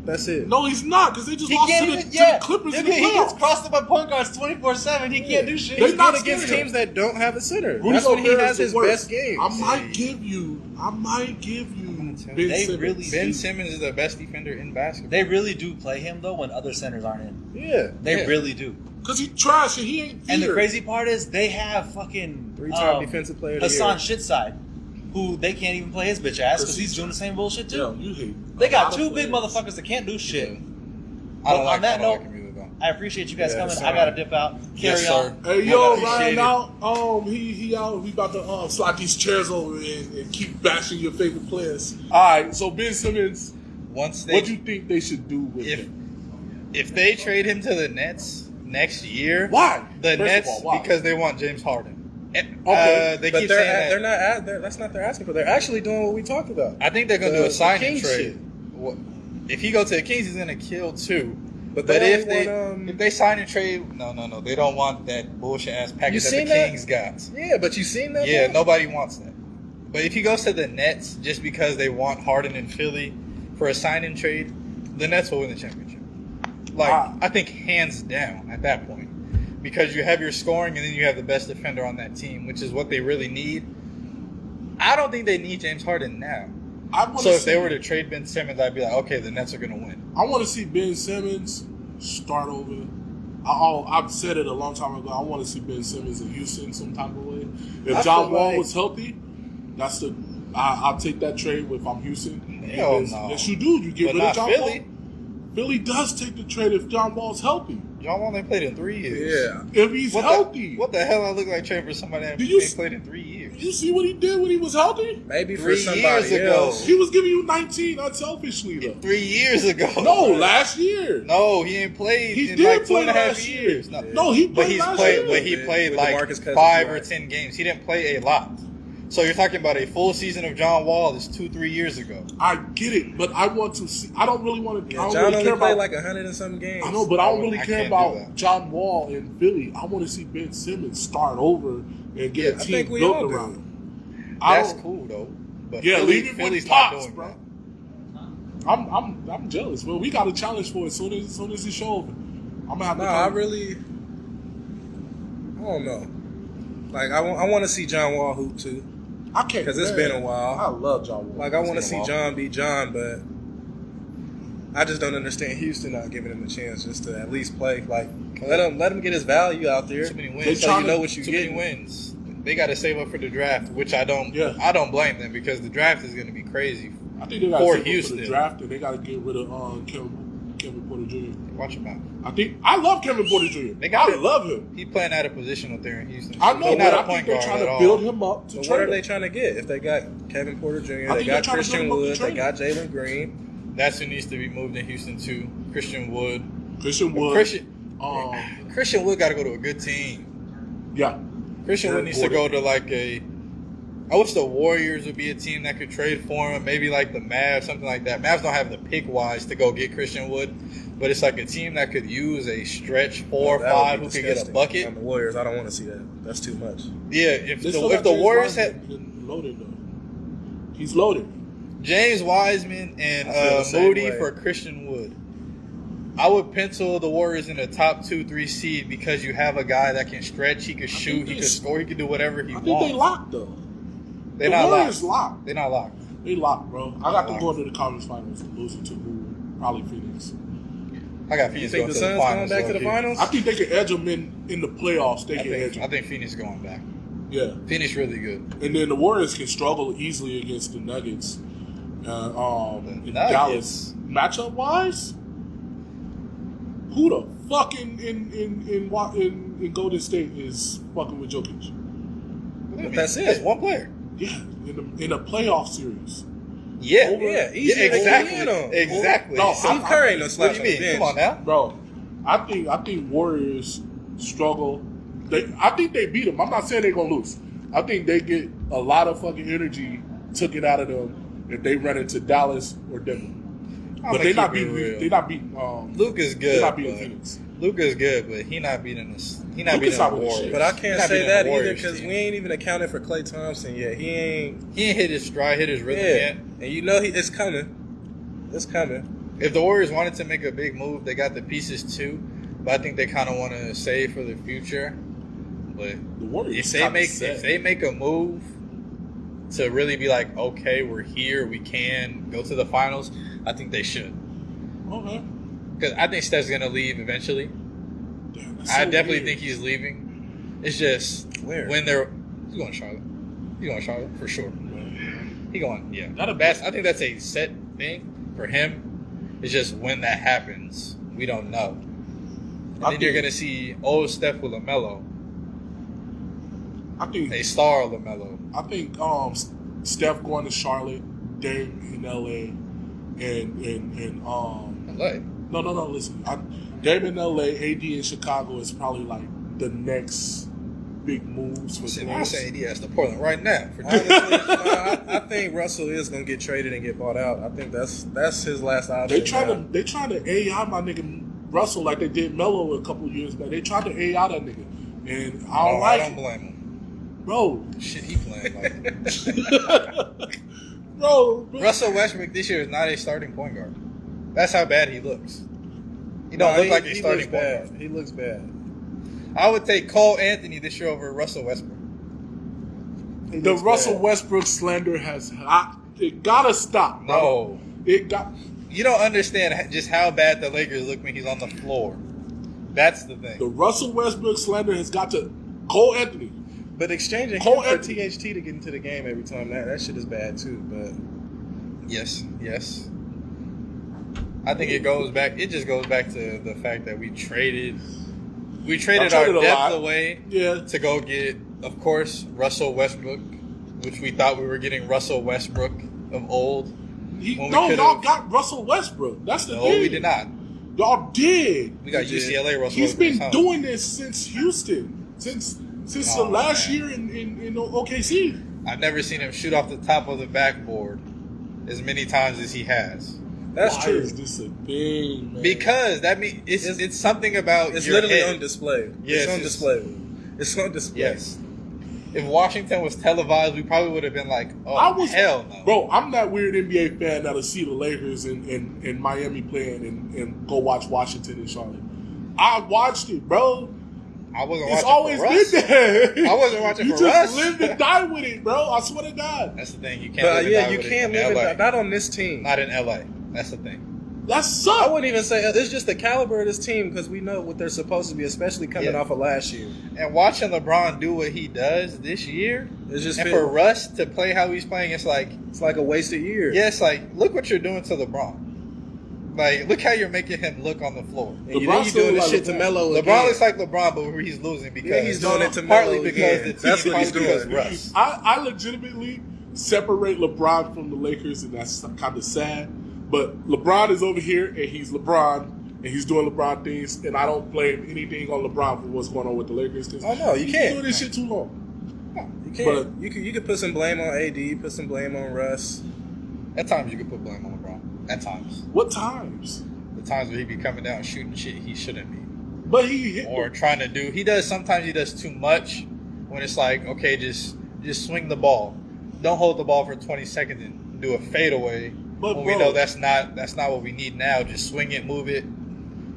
That's it. No, he's not because they just He lost can't to the, even. to Yeah, the Clippers in the he gets playoffs. crossed up by point guards 24/7. He can't do shit. They He's not good against scared. teams that don't have a center. Rudy That's when he Gobert has is the his worst. best games. I might give you tell Ben you. They Simmons. really- Ben Simmons is the best defender in basketball. They really do play him though when other centers aren't in. Yeah. They Yeah. really do. Because he trash and he ain't And the here. crazy part is they have fucking 3-time defensive player of the Hassan year. Shitside, who they can't even play his bitch ass because he's doing the same bullshit too. Yeah, you hate. They a got lot two of big players. motherfuckers that can't do shit. I don't on like that I don't note- like him either, though. I appreciate you guys Yeah, coming. sorry. I gotta dip out. Carry Yes, on. sir. Hey yo, Appreciate Ryan it. out. He out. We about to slide these chairs over and keep bashing your favorite players. All right, so Ben Simmons, Once what they do you think they should do with if him? if they trade him to the Nets next year, Why? the First of Nets all, why? because they want James Harden. And, Okay, they But keep they're saying they're that. not. That's not they're asking for. They're actually doing what we talked about. I think they're gonna The- do a sign the and Kings trade. shit. What- If he go to the Kings, he's gonna kill two. But But they if only they want, if they sign and trade, no, they don't want that bullshit ass You package that seen the that? Kings got. yeah, but you seen that? Yeah, bro? nobody wants that. But if he goes to the Nets just because they want Harden in Philly for a sign and trade, the Nets will win the championship. Like I think hands down at that point, because you have your scoring and then you have the best defender on that team, which is what they really need. I don't think they need James Harden now. So if they were to trade Ben Simmons, I'd be like, okay, the Nets are gonna win. I want to see Ben Simmons start over. I've said it a long time ago. I want to see Ben Simmons in Houston some type of way. If I John feel Wall like- was healthy, I'll take that trade if I'm Houston. Hell Because- no. Yes, you do. You get But rid of not John Philly. Wall. Philly does take the trade if John Wall's healthy. John Wall ain't played in 3 years. Yeah. If he's What healthy. what the hell I look like trading for somebody that Do you ain't played in 3 years? You see what he did when he was healthy? Maybe for 3 somebody years ago. else. He was giving you 19 unselfishly, though. 3 years ago. No, last year. No, he ain't played He in did like play 2.5 last year. years. No, he But played he's last played. year. But he With played the like DeMarcus Cousins 5 or right. 10 games. He didn't play a lot. So you're talking about a full season of John Wall is 2-3 years ago. I get it, but I want to see. I don't really want to. I Yeah, don't John really only care played about. like 100 and some games. I know, but I don't really I care can't do about that. John Wall in Philly. I want to see Ben Simmons start over and get Yeah, a I team think we built all do. around him. I That's don't- cool though. But Yeah, leave it Philly's with not Pops, doing bro. that. I'm jealous. Well, we got a challenge for it as soon as the show over. I'm gonna have to. No, I don't know. Like I want to see John Wall hoop too. I can't 'Cause it's man. been a while. I love John Wall. Like I want to It's been see a while. John be John, but I just don't understand Houston not giving him a chance just to at least play. Like let him get his value out there. Too many They wins. So tryna- you know what you Too get. many wins. They got to save up for the draft, which I don't. Yeah. I don't blame them because the draft is going to be crazy. I think they got for to Houston. for the draft, and they got to get rid of Kevin Porter Jr. Watch him out. I love Kevin Porter Jr. They got I it. love him. He playing out of position up there in Houston. I know, He's but not a I point think they're guard trying at to all. build him up to So trade what are him. they trying to get? If they got Kevin Porter Jr., I they think they're got trying to Christian build him up to Wood, trade they got Jalen Green. That's who needs to be moved in Houston too. Christian Wood. Christian Wood. Christian Wood got to go to a good team. Yeah. Christian Wood needs to go to like a. I wish the Warriors would be a team that could trade for him. Maybe like the Mavs, something like that. Mavs don't have the pick wise to go get Christian Wood, but it's like a team that could use a stretch 4 or 5 who could get a bucket. On the Warriors, I don't want to see that. That's too much. Yeah, if They still the got James Warriors Wiseman had loaded though. He's loaded. James Wiseman and I feel the same Moody way. for Christian Wood, I would pencil the Warriors in the top 2-3 seed because you have a guy that can stretch, he could shoot, he could score, he could do whatever he I wants. think they locked though. They're The not Warriors locked. locked. They're not locked. They locked, bro. I got them Locked. going to the conference finals and losing to who? Probably Phoenix. I got You Phoenix think going the to the Suns finals. going back to the low-key. finals? I think they can edge them in the playoffs. They can edge I them. think Phoenix is going back. Yeah. Phoenix really good. And then the Warriors can struggle easily against the Nuggets. In Nuggets. Dallas. Matchup wise, who the fuck in Golden State is fucking with Jokic? But that's it. That's one player. Yeah, in a playoff series. Yeah, Yeah, easy to exactly. win on. Exactly. No, Steve Curry ain't no What slouch do on you the mean? bench. Come on now. Bro, I think Warriors struggle. I think they beat them. I'm not saying they're gonna lose. I think they get a lot of fucking energy took it out of them if they run into Dallas or Denver. But they're not beating. They're not beating. Luke is good. They're not beating but- Phoenix. Luke is good, but he not beating us. He not Luke beating is the not with the Warriors. shit. But I He can't not say beating that the either Warriors because team. we ain't even accounted for Klay Thompson yet. He ain't. He ain't hit his stride, hit his rhythm yet. And you know it's coming. It's coming. If the Warriors wanted to make a big move, they got the pieces too. But I think they kind of want to save for the future. But The Warriors. if they make a move to really be like, okay, we're here, we can go to the finals, I think they should. Okay. Because I think Steph's gonna leave eventually. Damn, that's I so definitely weird. think he's leaving. It's just Where? when they're he's going to Charlotte. He's going to Charlotte for sure. He going, yeah. Not a That's, I think that's a set thing for him. It's just when that happens, we don't know. And I then you're think- gonna see old Steph with LaMelo, I think a star LaMelo. I think Steph going to Charlotte, Dame in LA, and LA. no. Listen, Dame in LA, AD in Chicago is probably like the next big moves for I'm Dame. saying he has to Portland right now. For Honestly, no, I think Russell is gonna get traded and get bought out. I think that's his last option. They trying to AI my nigga Russell like they did Melo a couple years back. They tried to AI that nigga, and I don't like I don't it, blame him. bro. Shit, he playing like Bro, Russell Westbrook this year is not a starting point guard. That's how bad he looks. He don't No, look like a he starting looks point bad. guard. He looks bad. I would take Cole Anthony this year over Russell Westbrook. He the looks Russell bad. Westbrook slander it gotta stop. Bro. No. It got. You don't understand just how bad the Lakers look when he's on the floor. That's the thing. The Russell Westbrook slander has got to Cole Anthony. But exchanging Cole him for Anthony- THT to get into the game every time that shit is bad too. But Yes. I think it goes back. It just goes back to the fact that we traded our traded a depth lot. away Yeah, to go get, of course, Russell Westbrook, which we thought we were getting Russell Westbrook of old. When we y'all could've- got Russell Westbrook. That's the No, thing. we did not. Y'all did. We got We did. UCLA Russell He's Westbrook. been doing this since Houston, since the Oh, last man. year in OKC. I've never seen him shoot off the top of the backboard as many times as he has. that's Why true. is this a thing, man? Because that means it's something about It's your literally head. on display. Yes, it's on it's- display. It's on display. Yes. If Washington was televised, we probably would have been like, "Oh hell no!" Bro, I'm that weird NBA fan that'll see the Lakers and Miami playing and go watch Washington and Charlotte. I watched it, bro. I wasn't It's watching always for Russ. been there. I wasn't watching you for just Russ. lived and died with it, bro. I swear to God. That's the thing. You can't. But live and yeah, die you with can't it in live LA. it. Not on this team. Not in LA. That's the thing. That I sucks. wouldn't even say it's just the caliber of this team because we know what they're supposed to be, especially coming Yeah. off of last year. And watching LeBron do what he does this year, It's just and feel- for Russ to play how he's playing, it's like, it's like a wasted year. yeah, it's like, look what you're doing to LeBron. Like, look how you're making him look on the floor. And you LeBron know you doing this still shit to like Melo. LeBron again. looks like LeBron, but where he's losing because Yeah, he's doing it to partly Melo because again. the team, That's what he's partly because doing. Russ. I legitimately separate LeBron from the Lakers, and that's kind of sad. But LeBron is over here, and he's LeBron, and he's doing LeBron things, and I don't blame anything on LeBron for what's going on with the Lakers. Cause Oh, no, you he's can't. doing this shit too long. You can't. You could put some blame on AD, put some blame on Russ. At times you can put blame on LeBron. At times. What times? The times where he be coming down shooting shit he shouldn't be. But he hit Or trying to do. Sometimes he does too much when it's like, okay, just swing the ball. Don't hold the ball for 20 seconds and do a fadeaway. But When we know that's not what we need now. Just swing it, move it.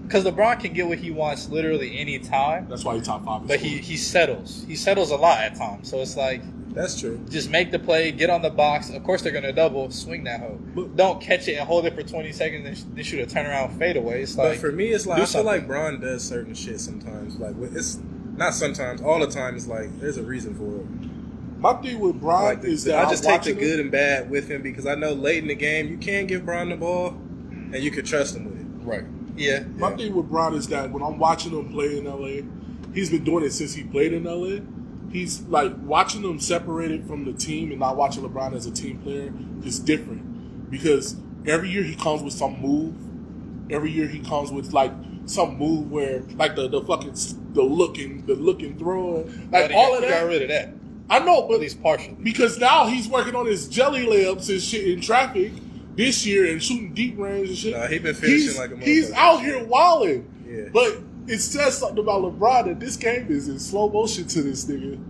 Because LeBron can get what he wants literally any time. That's why he top 5. But he settles. He settles a lot at times. So it's like, That's true. just make the play, get on the box. Of course they're going to double, swing that hoe. But- Don't catch it and hold it for 20 seconds and then shoot a turnaround fadeaway. It's But like, for me, it's like do I feel like something. Bron does certain shit sometimes. Like it's not sometimes, all the time. It's like there's a reason for it. My thing with Bron Like is that I just I'm take the watching good him. and bad with him because I know late in the game you can give Bron the ball and you can trust him with it. right. Yeah. My thing with Bron is that when I'm watching him play in LA, he's been doing it since he played in LA. He's like watching him separated from the team and not watching LeBron as a team player is different because every year he comes with some move. Every year he comes with like some move where like the looking throw, like But all of he got that. rid of that. I know, At but least partially. because now he's working on his jelly layups and shit in traffic this year and shooting deep range and shit. Nah, he been finishing he's, like a He's motherfucker. out here wilding. Yeah. But it says something about LeBron that this game is in slow motion to this nigga.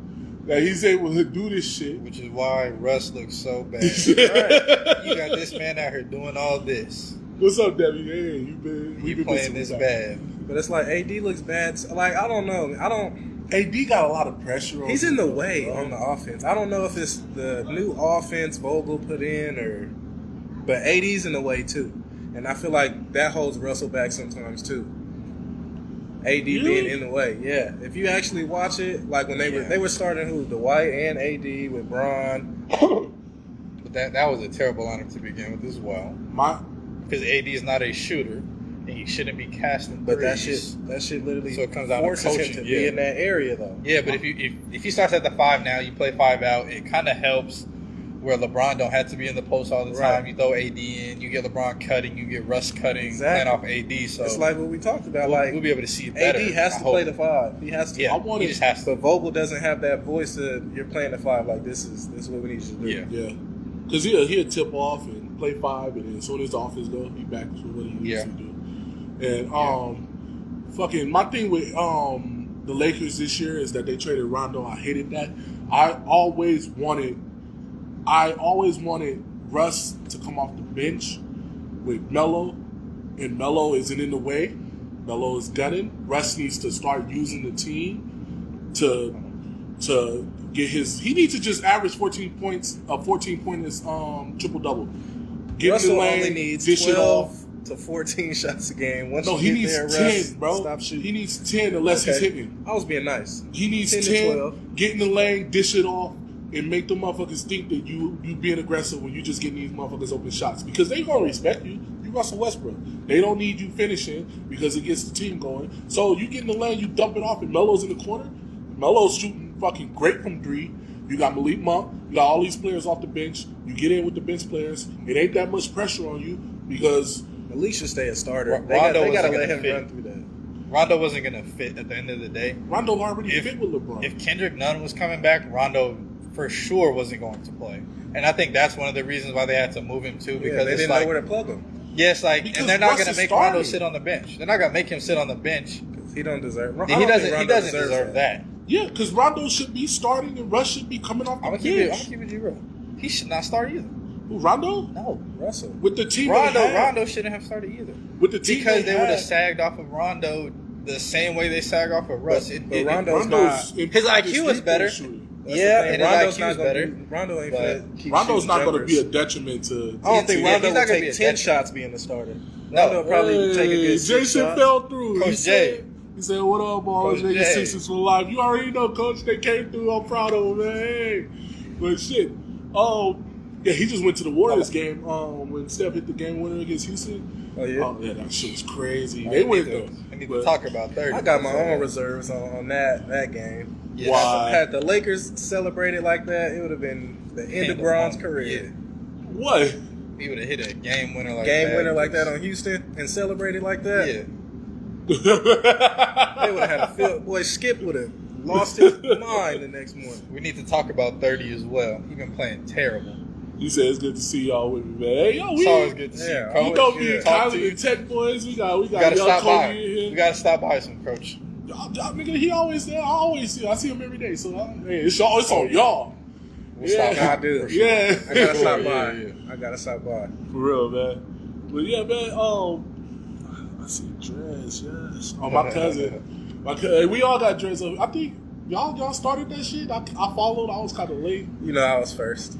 That he's able to do this shit. Which is why Russ looks so bad. Right. You got this man out here doing all this. What's up, Debbie? Hey, you been He been playing missing this with bad. But it's like AD looks bad. Like I don't know. that. AD got a lot of pressure on He's him, in the bro. way on the offense. I don't know if it's the new offense Vogel put in but AD's in the way too. And I feel like that holds Russell back sometimes too. AD being in the way, yeah. If you actually watch it, like when they were starting Dwight and AD with Bron. But that was a terrible lineup to begin with as well. Because AD is not a shooter, and he shouldn't be casting But threes. that shit literally So it comes down to forces him coaching, to yeah. be in that area though. Yeah, but if he starts at the 5 now, you play 5 out, it kind of helps where LeBron don't have to be in the post all the time. Right. You throw AD in, you get LeBron cutting, you get Russ cutting, Exactly. playing off AD. So It's like what we talked about. we'll, Like we'll be able to see it better. AD has I to hope. play the 5. He has to. Yeah, I he just has to. But Vogel doesn't have that voice that you're playing the 5. Like this is what we need you to do. Yeah. Yeah. Because he'll tip off and play 5, and then as soon as the offense go, he back to what he needs to do. And fucking my thing with the Lakers this year is that they traded Rondo. I hated that. I always wanted Russ to come off the bench with Melo, and Melo isn't in the way. Melo is gunning. Russ needs to start using the team to get his. He needs to just average 14 points, 14-point triple double. Get Russell in the lane, only needs dish it off. 12 to 14 shots a game. Once No, you he get needs there, 10, Russ, bro. Stop shooting. He needs 10 unless he's Okay. hitting. I was being nice. He needs 10 10, to 12. get in the lane, dish it off, and make the motherfuckers think that you being aggressive when you just getting these motherfuckers open shots. Because they gonna respect you. You Russell Westbrook. They don't need you finishing because it gets the team going. So you get in the lane, you dump it off, and Melo's in the corner. Melo's shooting fucking great from 3. You got Malik Monk. You got all these players off the bench. You get in with the bench players. It ain't that much pressure on you because At least should stay a starter. Rondo They got to wasn't let gonna him fit. run through that. Rondo wasn't going to fit at the end of the day. Rondo already If- fit with LeBron. If Kendrick Nunn was coming back, Rondo for sure wasn't going to play. And I think that's one of the reasons why they had to move him too, Yeah, because they it's didn't like, know where to plug him. yes, like, Because and they're not Russ going to is make starting. Rondo sit on the bench. They're not going to make him sit on the bench. He don't deserve. He doesn't deserve that. Yeah, because Rondo should be starting and Russ should be coming off the I'm bench. gonna keep it real. He should not start either. Who, Rondo? No, Russell. With the team they had. Rondo shouldn't have started either. With the team Because they would had. have sagged off of Rondo the same way they sag off of Russ. But Rondo's not. improved His IQ is three-point better. shooting. That's Yeah, the thing. and his Rondo's IQ not is gonna better, be- Rondo ain't but finna keep Rondo's shooting not going to jumpers. be a detriment to. I don't think Yeah, Rondo he's will not gonna take be a 10 detriment. shots being the starter. No. Rondo will probably take a good 6 Jason shots. fell through. Coach J. He said, "What up, boys? Coach Nigga, J. Sixers for life." You already know, Coach. They came through. I'm proud of him, man. Hey. But shit. Yeah, he just went to the Warriors game when Steph hit the game winner against Houston. Oh, yeah? Oh, yeah, that shit was crazy. They went though. I need to But- talk about 30. I got my own reserves on that game. Yeah, Why? Had the Lakers celebrated like that, it would have been the end of Bron's career. What? He would have hit a game winner like Game that. winner like that on Houston and celebrated like that. Yeah. They would have had a field. Boy, Skip would have lost his mind the next morning. We need to talk about 30 as well. He's been playing terrible. You said it's good to see y'all with me, man. Hey, yo, It's always good to see you, Yeah, Coach. we gonna be Yeah. Talk to Khylund you. and Tech boys. We got We gotta young stop Kobe by. in here. We gotta stop by some, Coach. Y'all, nigga, he always there. I always see him. I see him every day. So hey, it's on y'all. We'll Yeah. stop by. I do. For sure. Yeah, I gotta stop Yeah, by. yeah. I gotta stop by. for real, man. But yeah, man. I see dreads. Yes. Oh, my cousin. We all got dreads. I think y'all started that shit. I followed. I was kind of late. You know, I was first.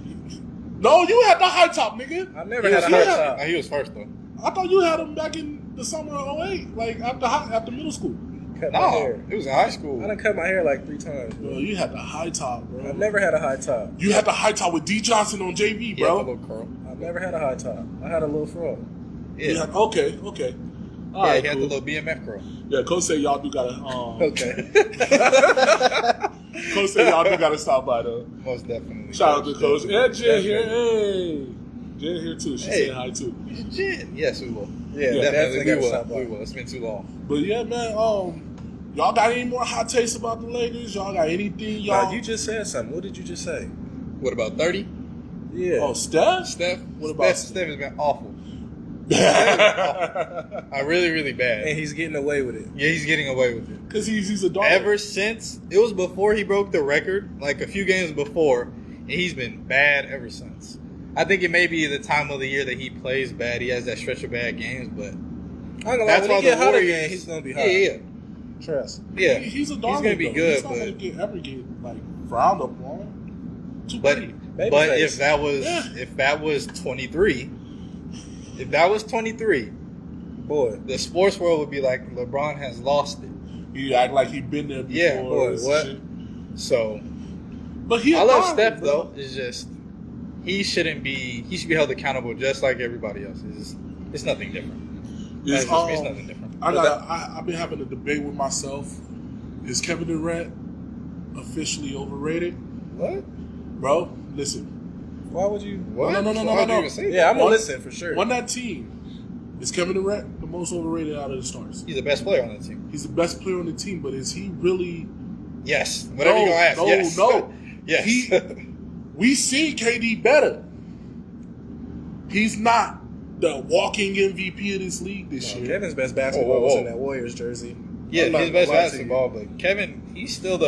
No, you had the high top, nigga. I never He had was a high first. top. He was first though. I thought you had them back in the summer of 08, like after middle school. Cut my No, hair. it was in high school. I done cut my hair like 3 times. Bro, Bro. you had the high top, bro. I never had a high top. You had the high top with D Johnson on JV, Yeah, bro. the little curl. I never had a high top. I had a little fro. Yeah, You had- okay. All yeah, right, he had cool. the little BMF curl. Yeah, Coach said y'all do gotta. Okay. Coach said y'all do gotta stop by though. Most definitely. Shout out to Coach. And Jen here. Definitely. Hey, Jen here too. She Hey. said hi too. Legit. Yes, we will. Yeah, Yeah, definitely we gotta will. stop by. We will. It's been too long. But yeah, man. Y'all got any more hot takes about the Lakers? Y'all got anything? Y'all? Nah, you just said something. What did you just say? What about 30? Yeah. Oh, Steph. Steph? What about Steph has been awful. Really, really bad. And he's getting away with it. Yeah, he's getting away with it. Because he's a dog. Ever since, it was before he broke the record, like a few games before, and he's been bad ever since. I think it may be the time of the year that he plays bad. He has that stretch of bad games, but I ain't gonna lie, that's when why he get the hot Warriors. again, he's gonna be hot. Yeah, Trust. yeah. He's a dog. He's gonna be though. good, He's not but gonna ever get like frowned upon. Too but pretty. Baby but face. if that was Yeah. 23, if that was 23, Boy. the sports world would be like LeBron has lost it. He act like he been there before. Yeah, boy, and what? shit. So But he. I a love dog, Steph bro. though. It's just he should be held accountable just like everybody else. It's nothing different. It's, That's just me. It's nothing different. I've been having a debate with myself. Is Kevin Durant officially overrated? What? Bro, listen. Why would you? What? No. Why'd you even say Yeah, I'm that? gonna listen for sure. On that team, is Kevin Durant the most overrated out of the stars? He's the best player on that team. He's the best player on the team, but is he really? Yes. Whatever you're gonna ask. No, Yes. no. Yes. We see KD better. He's not the walking MVP of this league this year. Kevin's best basketball Whoa. was in that Warriors jersey. Yeah, I'm not his best gonna lie to you. basketball, but Kevin, he's still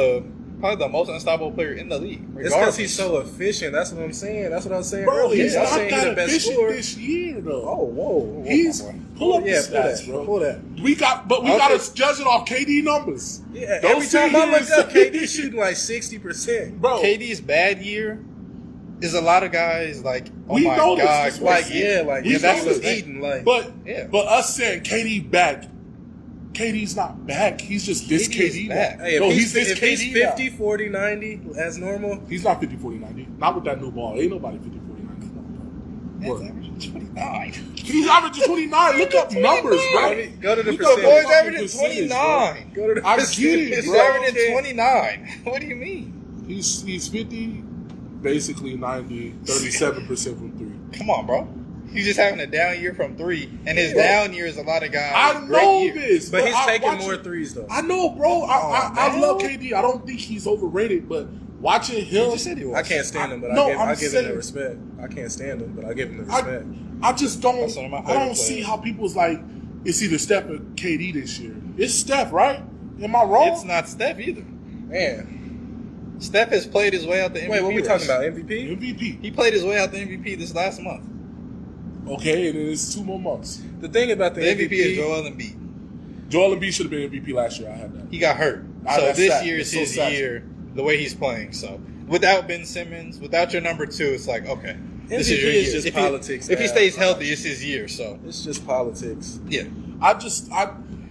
probably the most unstoppable player in the league. It's because regardless. he's so efficient. That's what I'm saying. That's what I was saying Bro, earlier. he's I'm not saying he's the that best efficient scorer. this year, though. Oh, whoa. He's my boy. pull up Yeah, the pull stats, that, bro. pull that. We Okay. gotta judge it off KD numbers. Yeah, Don't every sit time here I and look up, say- KD's shooting like 60%. Bro, KD's bad year is a lot of guys like, oh We my know this. god, That's what Like, yeah, like, We that's know the this. thing. eating, like. but Yeah. us saying KD back, KD's not back. He's just this KD is KD back. now. Hey, if No, he's, this if KD he's now. 50, 40, 90 as normal, He's not 50, 40, 90. Not with that new ball. Ain't nobody 50, 40, 90. That's What? averaging 29. He's averaging 29. Look up numbers, bro. go to the Look up The boys boy's fucking averaging percentage, 29. Go to the I get it, He's bro. averaging 29. What do you mean? He's 50, basically 90, 37% from three. Come on, bro. He's just having a down year from 3, and his Bro. down year is a lot of guys. I great know year. this, But he's I taking watch more it. threes, though. I know, bro. I man. love KD. I don't think he's overrated, but watching He him, just said he was. I can't stand him, but No, I I'm give him the saying- respect. I can't stand him, but I give him the respect. I just don't. That's one of my I favorite don't see players. how people's like. It's either Steph or KD this year. It's Steph, right? Am I wrong? It's not Steph either. Man. Steph has played his way out the MVP. Wait, what we race. talking about? MVP? MVP. He played his way out the MVP this last month. Okay, and then it's 2 more months. The thing about the The MVP is MVP, Joel Embiid. Joel Embiid should have been MVP last year. I had that. He got hurt. Ah, So that's this sad. year It's is so his sad. year, the way he's playing. So without Ben Simmons, without your number 2, it's like, okay. This is MVP your is year. just if politics He, if he now. stays healthy, it's his year. So, it's just politics. yeah. I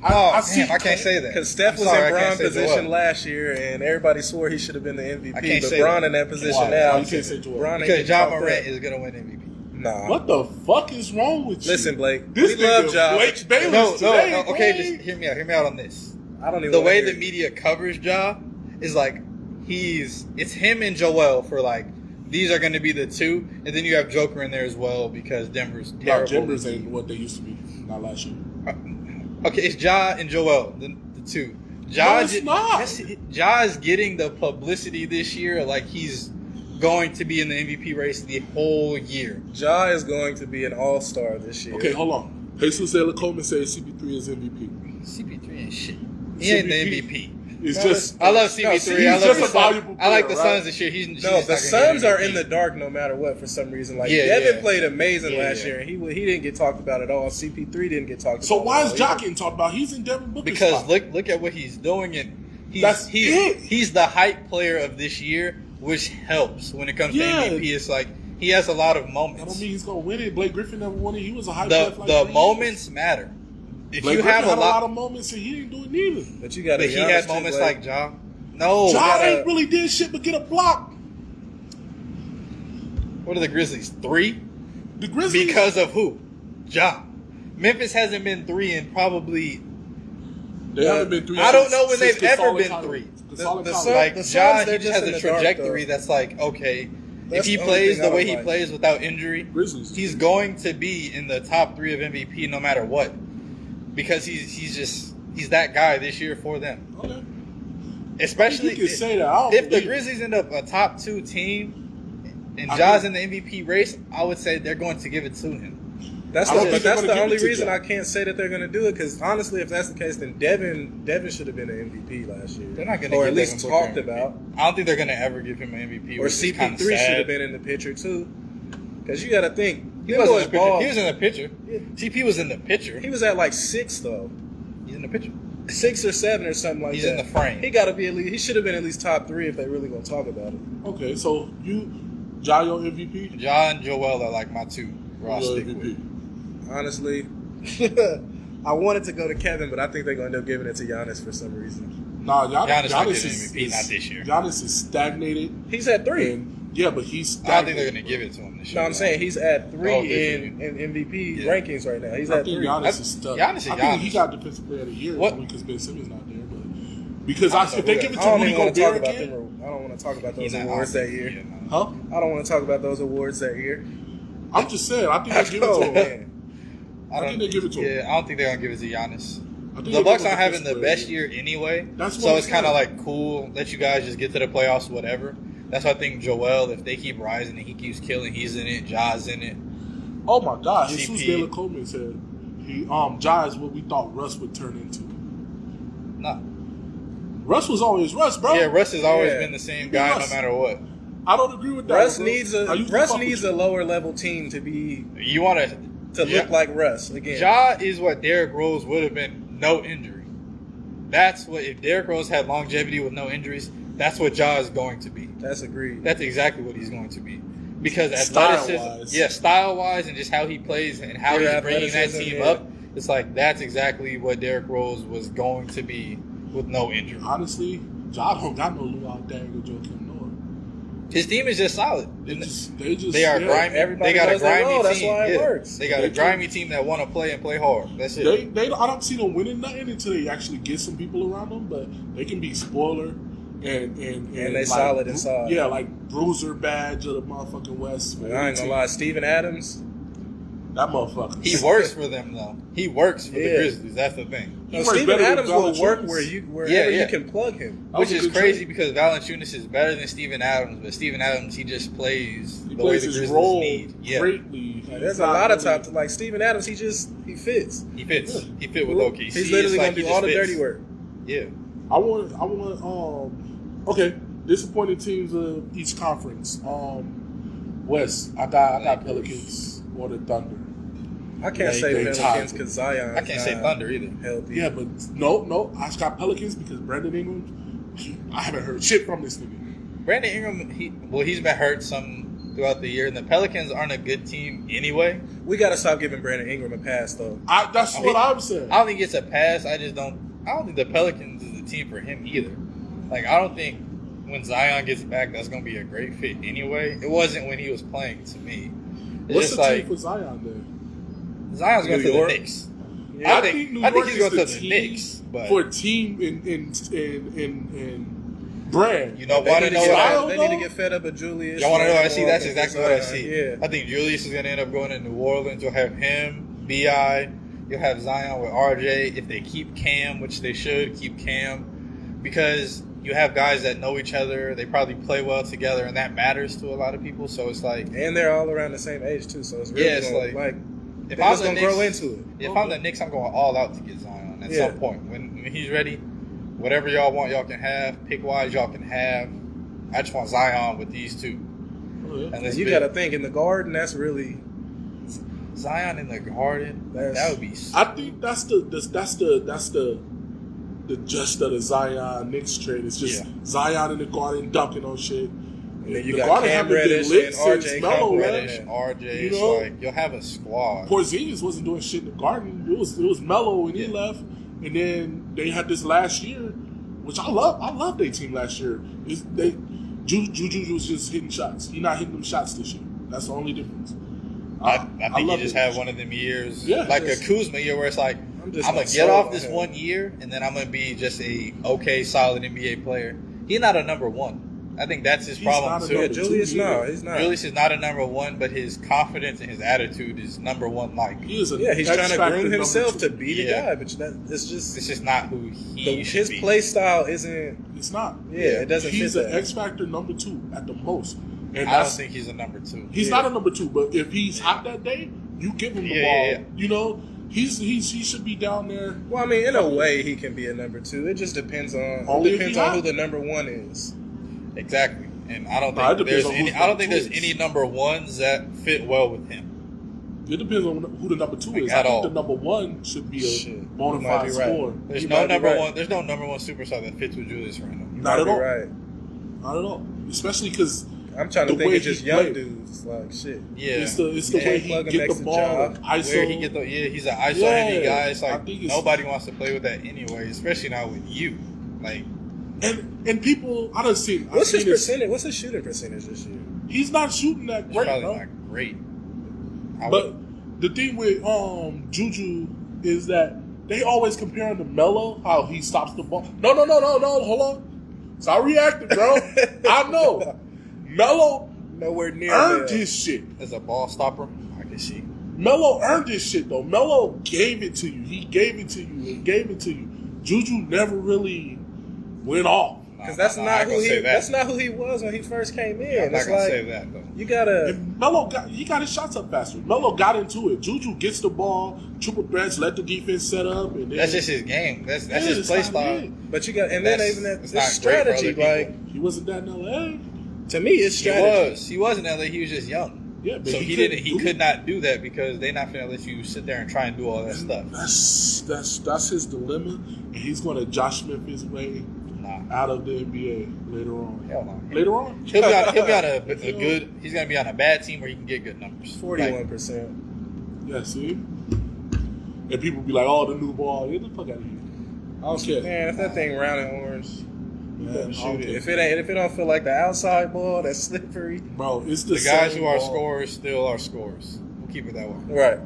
Oh, see. damn, I can't say that. Because Steph I'm was sorry, in I can't Bron say position Joel. last year, and everybody swore he should have been the MVP. I can't But say Bron that. in that position Why? now. Why you can't say Joel? Bron ain't Because getting John talked Morant up. is going to win MVP. Nah. What the fuck is wrong with you? Listen, Blake. This we love nigga Ja. Blake Bayless No, today, okay, boy. just hear me out. Hear me out on this. I don't even The wanna way hear the it. media covers Ja is like it's him and Joel for like these are going to be the two, and then you have Joker in there as well because Denver's No, terrible. Denver's ain't what they used to be. Not last year. Okay, it's Ja and Joel, the two. No, it's not. Ja is getting the publicity this year like he's going to be in the MVP race the whole year. Ja is going to be an all-star this year. Okay, hold on. Jesus De La Coleman says CP3 is MVP. CP3 ain't shit. He ain't the MVP. It's No, just. I love CP3. he's I love just the a valuable Suns. I like the player, right? Suns this year. He's No, just the not gonna Suns get are in MVP. the dark no matter what for some reason. Like Yeah, Devin yeah. played amazing Yeah, last yeah. year, and he didn't get talked about at all. CP3 didn't get talked So about. why at is all Ja either. getting talked about? He's in Devin Booker's Because spot. look at what he's doing, and That's it. he's the hype player of this year, which helps when it comes Yeah. to MVP. It's like he has a lot of I don't moments. mean he's gonna win it. Blake Griffin never won it. He was a hype player for like The 3 moments years. matter. If Blake you Griffin have had a lot of moments and he didn't do it neither. But you got. but he had moments like Ja. No, Ja ain't really did shit but get a block. what are the Grizzlies? 3 The Grizzlies. because of who? Ja. Memphis hasn't been 3 in probably. they haven't been 3. I don't know when since they've ever Gasol been and 3. Gasol and The Kyrie. Suns- Like the Ja, Suns, he they're just just has in a the dark, trajectory though. that's like, okay, That's if he the only plays thing I the way don't he like. plays without injury, Grizzlies. he's going to be in the top 3 of MVP no matter what, because he's that guy this year for them. Okay. Especially You can say that. I don't if the believe it. Grizzlies end up a top 2 team and I Ja's think- in the MVP race, I would say they're going to give it to him. That's I don't the, think but that's they're the gonna only give it to reason Ja. I can't say that they're going to do it. Because honestly, if that's the case, then Devin should have been an MVP last year. They're not going to or give at least Devin Booker talked MVP. about. I don't think they're going to ever give him an MVP. Or which is kinda CP3 should sad. have been in the picture too. Because you got to think, He them was in boys the picture. ball- He was in the picture. Yeah. CP was in the picture. He was at like 6 though, He's in the picture. 6 or 7 or something like He's that. in the frame. He got to be at least. He should have been at least top 3 if they really going to talk about it. Okay, so Ja your MVP? Ja and Joel are like my 2. Ross Your stick MVP. with. Honestly, I wanted to go to Kevin, but I think they're going to end up giving it to Giannis for some reason. Nah, Giannis not Giannis getting is MVP, not this year. Giannis is stagnated. He's at 3. And yeah, but he's I don't think stagnated. they're going to give it to him this year. No, I'm saying he's at 3 Oh, in MVP Yeah. rankings right now. He's I at think 3. Giannis is stuck. Giannis is I think he Giannis. got defensive player of the year What? because Ben Simmons not there. But because if they give it I to don't Rudy even want to talk Gobert about again, them. I don't want to talk about He's those not awards awesome. that year. Yeah, no. huh? I don't want to talk about those awards that year. I'm just saying. I think they give it Oh, to him. man. I think they give it to him. Yeah, I don't think they're going to give it to Giannis. I think The they Bucks give it aren't to having the defensive best player. year anyway, That's what so I'm it's kind of saying. like cool. Let you guys just get to the playoffs, whatever. That's why I think Joel, if they keep rising and he keeps killing, he's in it. Ja's in it. Oh my God! CP. Jesus De La Coleman said Ja is what we thought Russ would turn into. No, Russ was always Russ, bro. yeah, Russ has always Yeah. been the same guy Russ. no matter what. I don't agree with that. Russ bro. needs I used to Russ fuck with needs you. a lower level team to be You want to look like Russ again. Ja is what Derrick Rose would have been, no injury. That's what if Derrick Rose had longevity with no injuries. That's what Ja is going to be. That's agreed. That's exactly what he's going to be. Because Style-wise. style-wise and just how he plays and how Your he's bringing that athleticism, team yeah. up, it's like that's exactly what Derrick Rose was going to be with no injury. Honestly, Ja don't got no Luau Dang or Joakim Noah. His team is just solid. They just They are yeah. grimy. Everybody They got a knows their grimy role. team. That's why it yeah. works. They got They a grimy team that want to play and play hard. That's it. I don't see them winning nothing until they actually get some people around them, but they can be spoiler and they like, solid inside. Yeah, like bruiser badge of the motherfucking West. I ain't gonna lie, Steven Adams. That motherfucker. He works for them though. He works for the Yeah. Grizzlies. That's the thing. He No, works Steven better than Adams will work Valanciunas. wherever Yeah. you can plug him. That Which was a is good crazy trade. because Valanciunas is better than Steven Adams, but Steven Adams he just plays He the way plays the his Grizzlies role need. Yeah, greatly. Like, there's He's a not lot of really- top like Steven Adams. He fits. he fits. Yeah. He fit with OKC. He's literally It's like gonna he do just all the fits. dirty work. Yeah, Okay, disappointing teams of each conference. West, I got Pelicans or the Thunder. I can't say they Pelicans tied. because Zion. I can't say Thunder either. Healthy. Yeah, but no, I just got Pelicans because Brandon Ingram. I haven't heard shit from this nigga. Brandon Ingram, he's been hurt some throughout the year, and the Pelicans aren't a good team anyway. We gotta stop giving Brandon Ingram a pass though. That's what I'm saying. I don't think it's a pass. I don't think the Pelicans is a team for him either. Like I don't think when Zion gets back, that's gonna be a great fit anyway. It wasn't when he was playing to me. It's What's just the like team for Zion then? Zion's going New to the York? Knicks. Yeah. I think New he's York going is to the the team Knicks. But for a team in brand. you know, They want need to to know get what Style, I, they need to get fed up with Julius. y'all want to know what I see? Randle, That's exactly what I Zion. see. Yeah. I think Julius is going to end up going to New Orleans. You'll have him, Bi, You'll have Zion with RJ. If they keep Cam, which they should keep Cam, because you have guys that know each other. They probably play well together, and that matters to a lot of people. So it's like, And they're all around the same age too, so it's really it's like if they're I'm just the gonna Knicks, grow into it. If I'm the Knicks, I'm going all out to get Zion at Yeah. some point. When he's ready, whatever y'all want, y'all can have. Pick wise, y'all can have. I just want Zion with these two. Oh, yeah. And And let's you build. got to think in the Garden. That's really Zion in the Garden. That's- That would be. I think that's the gist of the Zion Knicks trade. It's just Yeah. Zion in the Garden dunking on shit. And then you The got Garden Cam haven't been Reddish lit and since RJ Melo come left. Reddish, RJ. You It's know? like you'll have a squad. Porzingis wasn't doing shit in the Garden. It was Melo when he Yeah. left, and then they had this last year, which I love. I love their team last year. Juju was just hitting shots. He not hitting them shots this year. That's the only difference. I think you love just it. have one of them years, Yeah, like just- a Kuzma year, where it's like I'm I'm just gonna not get sold off on this him. 1 year, and then I'm gonna be just a okay, solid NBA player. He's not a number one. I think that's his He's problem not a too. yeah. number Julius, two, no, either. he's not. Julius is not a number one, but his confidence and his attitude is number one. Like He is a Yeah, he's X trying to factor groom number himself two. to be the Yeah. guy, but it's just it's just not who he should his be. play style isn't. It's not. Yeah, it doesn't He's fit an that. X factor number 2 at the most, and I don't that's think he's a number two. he's Yeah. not a number 2. But if he's hot that day, you give him the Yeah, ball. yeah, yeah. You know, he should be down there. Well, I mean, in a way, he can be a number 2. It just depends on Only if depends he on hot. who the number 1 is. Exactly, and I don't No, it think depends there's on any. who's I don't think number there's two any is. number ones that fit well with him. It depends on who the number 2 is. At I think all. the number 1 should be a Shit, bona you might fide be right. scorer. There's You no might be number right. one. There's no number one superstar that fits with Julius Randle. You Not might at be all. right. Not at all. Especially because I'm trying to The think way of just he young played. dudes. Like shit. Yeah, it's the Yeah, way he plug him get next the to ball, Ja. ISO. where he get the he's an ISO Yeah, heavy guy. It's I like think it's- nobody wants to play with that anyway, especially not with you. Like and people, I don't see. What's his percentage? What's his shooting percentage this year? He's not shooting that it's great, probably bro. not great. I But would- the thing with Juju is that they always compare him to Melo, how he stops the ball. No, hold on. Stop reacting, bro. I know. Melo Nowhere near earned there. his shit. as a ball stopper, I can see. Melo earned his shit, though. Melo gave it to you. He gave it to you and gave it to you. Juju never really went off. Because that's I not ain't who gonna he. say that. That's not who he was when he first came in. I'm not uh, It's gonna like say that though. you gotta. And Melo got his shots up faster. Melo got into it. Juju gets the ball, triple threats, let the defense set up, and then That's just his game. That's Yeah, his that's play how style. he is. But you got, and then That's- even that it's this not great for strategy. other Like people. He wasn't that in LA. to me, it's strategy. He was in LA. He was just young. Yeah, but So he he couldn't could not do that because they're not gonna let you sit there and try and do all that stuff. That's his dilemma, and he's going to Josh Smith his way Nah, out of the NBA later on. hell no. Later on, He'll be on a good. He's gonna be on a bad team where he can get good numbers. 41%. Yeah, see, and people be like, "Oh, the new ball, get the fuck out of here." I don't care. Man, if that thing round and orange, you Man, better I don't shoot it. care. If it don't feel like the outside ball, that's slippery. Bro, it's the The guys same who are ball. scorers still are scorers. We'll keep it that way. Right.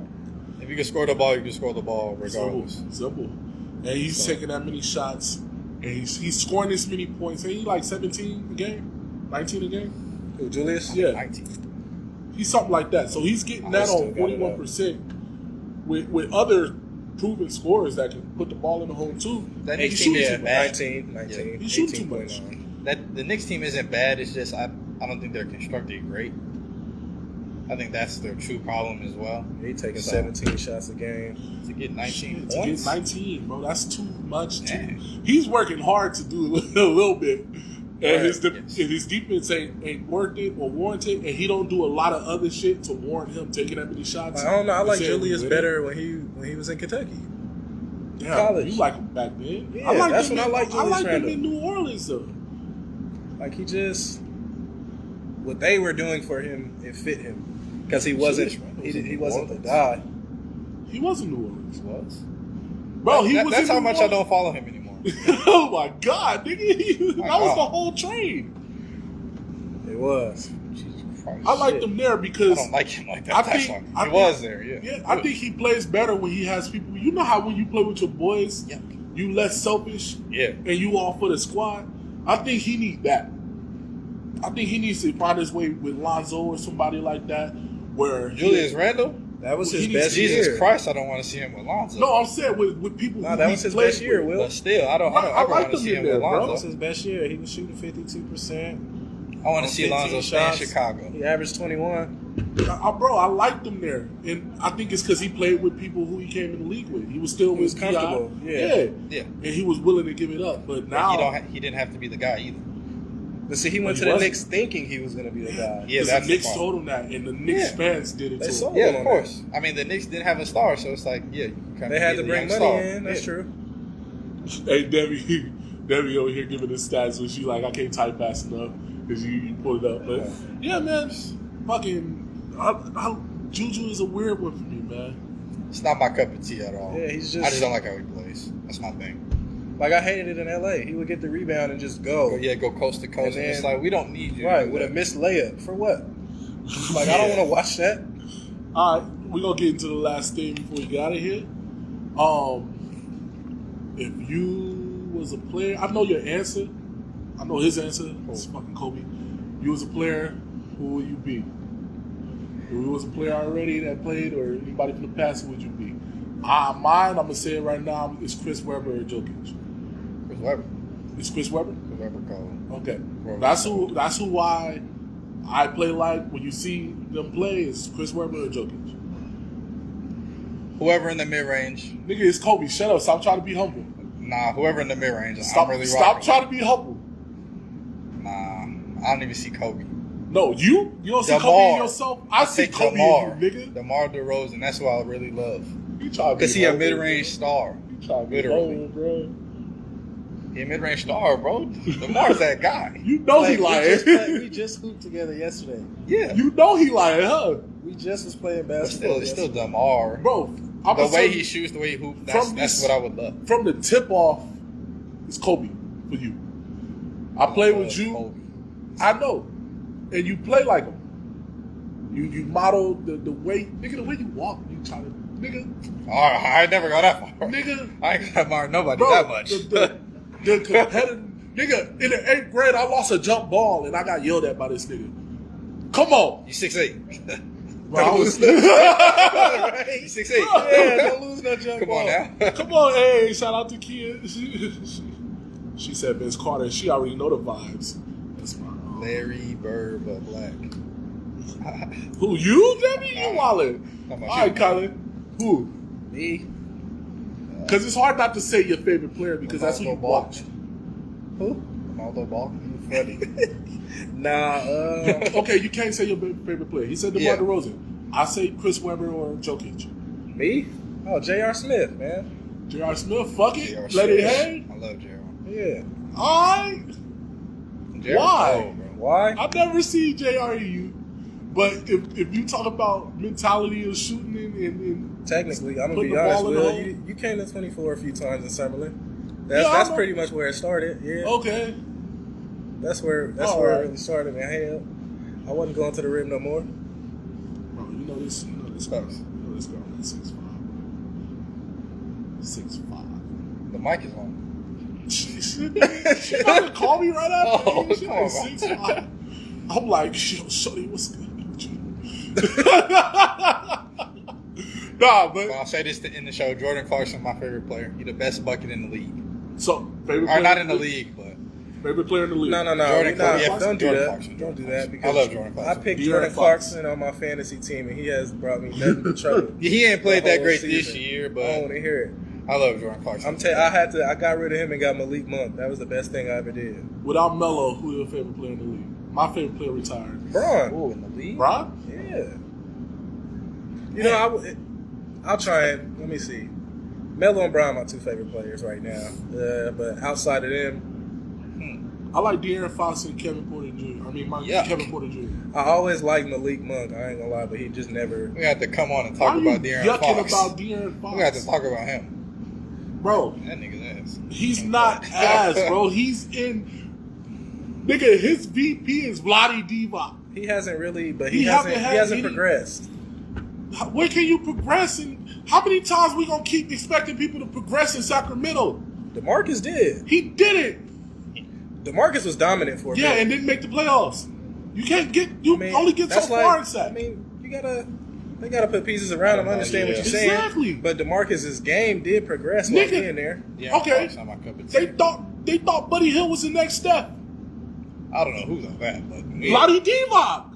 If you can score the ball, you can score the ball regardless. Simple. And he's So- taking that many shots, and he's scoring this many points. Ain't he like 17 a game, 19 a game? Who, Julius? Yeah. 19. He's something like that. So he's getting that still on got it 41% with other proven scorers that can put the ball in the hole too. That And Knicks he's team shooting is too bad. much. 19, He's shooting too 18.9. That the Knicks team isn't bad. It's just I don't think they're constructed great. I think that's their true problem as well. He taking So- 17 shots a game. To get 19 To get points. 19, bro, that's too much. Damn. He's working hard to do a little bit, and Right. his Yes. if his defense ain't worth it or warranted, and he don't do a lot of other shit to warrant him taking that many shots. I don't know. I like He said, Julius "Win it." better when he was in Kentucky. Damn, college. You like him back then? Yeah, I like that's him when I like I Julius like him Randle. in New Orleans though. Like he just what they were doing for him, it fit him because he wasn't Julius Randle he, was in he New wasn't the Orleans. guy. He was in New Orleans, Was. bro. He was. That's in how New much I Orleans. don't follow him anymore. Oh my god, nigga! My That was God. the whole trade. It was. Jesus Christ. I liked him there I because don't like him like that. I That's think- why. I He think- was there, yeah. yeah, I think he plays better when he has people. You know how when you play with your boys, Yeah. you less selfish Yeah. and you all for the squad. I think he needs that. I think he needs to find his way with Lonzo or somebody like that, where Julius Randle? That was his He needs best to- Jesus year. Christ, I don't want to see him with Lonzo. No, I'm saying with people. No, who that he was his played best year, with. Will. But still, I don't I ever like want to them see in him there, with bro. That was Lonzo. his best year. He was shooting 52%. I want to see 15 Lonzo stay in shots. Chicago. He averaged 21. Bro, I liked him there, and I think it's because he played with people who he came in the league with. He was still He was with comfortable, P.I. yeah. Yeah. and he was willing to give it up. But But now he didn't have to be the guy either. But see, he went But to he the wasn't. Knicks thinking he was going to be the guy. Yeah, the that's the Knicks problem. told him that, and the Knicks Yeah. fans did it They to sold him. Yeah, on of that. course. I mean, the Knicks didn't have a star, so it's like, yeah, you kind They had to bring money in. That's true. Hey, Debbie over here giving the stats when she like, I can't type fast enough because you pulled it up. But yeah, man, fucking, Juju is a weird one for me, man. It's not my cup of tea at all. Yeah, he's I just just don't like how he plays. That's my thing. like I hated it in LA. He would get the rebound and just go. Go coast to coast. And And it's then- like, we don't need you. to Right, do with a that. missed layup. For what? Like, I don't want to watch that. All right, we're gonna get into the last thing before we get out of here. If you was a player, I know your answer. I know his answer. It's fucking Kobe. You was a player, who would you be? If you was a player already that played, or anybody from the past, who would you be? Mine, I'm gonna say it right now. It's Chris Webber or Jokic. Chris Webber. It's Chris Webber. Chris Webber called. Okay, Webber. that's who I play like when you see them play. Is Chris Webber or Jokic? Whoever in the mid range. Nigga, it's Kobe. Shut up. Stop trying to be humble. Nah, whoever in the mid range. Stop, I'm really stop rocking trying with. to be humble. Nah, I don't even see Kobe. No, you don't see DeMar. Kobe in yourself. I see take Kobe DeMar. in you, nigga. DeMar DeRozan. That's who I really love. You try to be Because he a humble, mid range star. You try to be Literally. humble, bro. He a mid range star, bro. DeMar's that guy. You know he lying. We just hooped together yesterday. Yeah. You know he lying, huh? We just was playing But basketball. still, it's still DeMar. Bro, I'm The gonna way tell he you, shoots, the way he hoops, From that's this- what I would love. from the tip off, it's Kobe for you. I play with you. Kobe. I know, and you play like him. You model the way, nigga, the way you walk. You try to, nigga, I never got that far. nigga. I ain't gonna admire nobody Bro, that much. the competitive nigga in the 8th grade, I lost a jump ball and I got yelled at by this nigga. Come on, You 6'8". bro. I was, You 6'8". Yeah, don't lose that jump Come ball. on now. come on, hey, shout out to Kia. She said Vince Carter. She already know the vibes. That's my Larry Bird, but black. who you, Debbie? You wildin'. How about All right, you? Colin. Who? Me? Because it's hard not to say your favorite player because that's who you Ronaldo Ball. watch. Who? Ronaldo Ball. Funny. Nah, Okay, you can't say your favorite player. He said DeMar Yeah. DeRozan. I say Chris Webber or Jokic. me? Oh, J.R. Smith, man. J.R. Smith, fuck it. J.R. Let it Smith. hang. I love Gerald. Yeah. Alright. J.R. Why? cold, bro. Why? I've never seen J.R. in you. But if you talk about mentality of shooting and Technically, I'm gonna Putting be the honest. ball in the Will, hole. you came to 24 a few times in Summerlin. Yeah, I That's know. pretty much where it started. Yeah, okay. that's where All it right. really started. And hell, I wasn't going to the rim no more. Bro, you know this girl. You know this girl is 6'5". 6'5". The mic is on. She not gonna call me right after. Oh, She come like on. 6'5". I'm like, yo, shorty, what's good with you? Nah, but But I'll say this to end the show. Jordan Clarkson, my favorite player. He's the best bucket in the league. so favorite Or player not in the league, but Favorite player in the league. No. Jordan We're not- Clarkson. don't do Jordan that. Clarkson. Don't do that I because love Jordan Clarkson. I picked De'Aaron Jordan Fox. Clarkson on my fantasy team, and he has brought me nothing but trouble. he ain't played The that whole great this season. year, I don't want but to hear it. I love Jordan Clarkson. I got rid of him and got Malik Monk. That was the best thing I ever did. Without Melo, who your favorite player in the league? My favorite player retired. Braun. Ooh, in the league? Bron? Yeah. You know, I'll try and let me see. Melo and Brown, my two favorite players right now. But outside of them, I like De'Aaron Fox and Kevin Porter Jr. Yuck. Kevin Porter Jr. I always liked Malik Monk. I ain't gonna lie, but he just never. We have to come on and Why talk are you about De'Aaron yucking Fox. about De'Aaron Fox? We have to talk about him. Bro, That nigga's ass. he's not ass, bro. He's in... Nigga, his VP is Vlade Divac. He hasn't really, but He he hasn't. haven't He had hasn't any- progressed. Where can you progress? And how many times we gonna keep expecting people to progress in Sacramento? DeMarcus did. He did it. DeMarcus was dominant for a Yeah, bit. and didn't make the playoffs. You can't get... You I mean, only get so that's far in I Sac. mean, you gotta. They got to put pieces around him. I understand what you're saying. Exactly. But DeMarcus's game did progress while being there. Yeah, Okay. it's not my cup of tea. They thought Buddy Hield was the next step. I don't know who's on that, but Lottie Divac.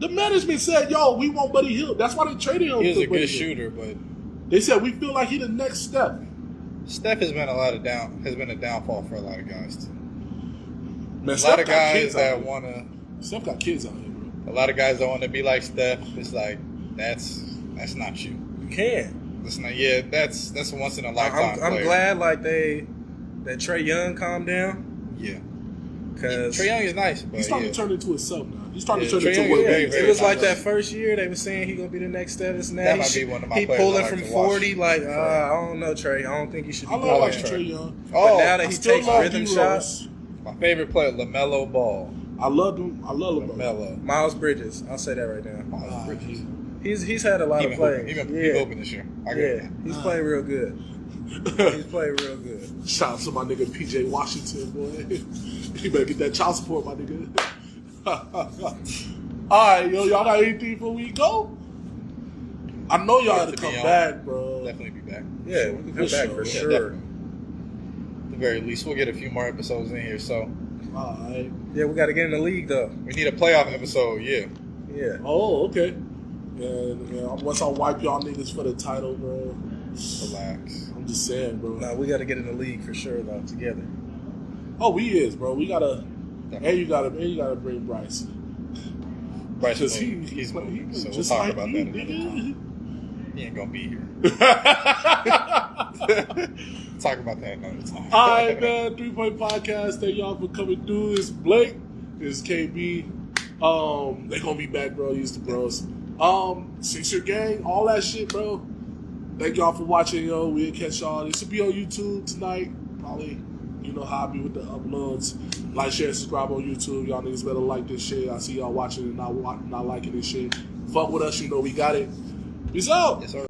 The management said, "Yo, we want Buddy Hield." That's why they traded him. he was for a Buddy good Hield. shooter, but They said we feel like he the next step. Steph has been a downfall for a lot of guys too. Man, A Steph lot of got guys kids out that here. wanna, Steph got kids out here, bro. a lot of guys that want to be like Steph. It's like that's not you. You can. That's not. Yeah, that's a once in a lifetime. I'm player. glad that Trae Young calmed down. Yeah, Because Trae Young is nice, but He's starting yeah. to turn into himself now. He's starting Yeah, to turn Trae into Young what is he very, is. very it was like talented. that first year they were saying he gonna be the next step. This and that. That might be one of my he players pulling I like from to watch. 40. Like I don't know, Trae. I don't think you should be I doing love that. that. Trae Young. But Oh, now that I he still takes love rhythm D-Rose. shots, my favorite player, LaMelo Ball. I love him. I love him. LaMelo. Miles Bridges. I'll say that right now. Ah, Bridges. He's had a lot He of been plays. hooping. He been Yeah, hooping this year. I get yeah. it. He's playing real good. He's playing real good. Shout out to my nigga PJ Washington, boy. You better get that child support, my nigga. Alright, yo, y'all got anything before we go? I know y'all had to come back, bro. Definitely be back. Yeah, we can come For back sure. for Yeah, sure. definitely. At the very least, we'll get a few more episodes in here. So Alright. Yeah, we got to get in the league though. we need a playoff episode. Yeah. Yeah. Oh, okay. And once I wipe y'all niggas for the title, bro. Relax. I'm just saying, bro. No, we got to get in the league for sure though together. Oh, we is, bro. We gotta. And you gotta bring Bryce. Bryce Because is he's moving, so we'll just talk like about you, that another time. He ain't gonna be here. nigga. Talk about that another time. All right, man. 3 Point Podcast. Thank y'all for coming through. It's Blake. It's KB. They gonna be back, bro. Use the bros. Sixer Gang, all that shit, bro. Thank y'all for watching, yo. We'll catch y'all. This will be on YouTube tonight. Probably, you know how I be with the uploads. Like, share, subscribe on YouTube. Y'all niggas better like this shit. I see y'all watching and not liking this shit. Fuck with us, you know we got it. Peace out. Yes, sir.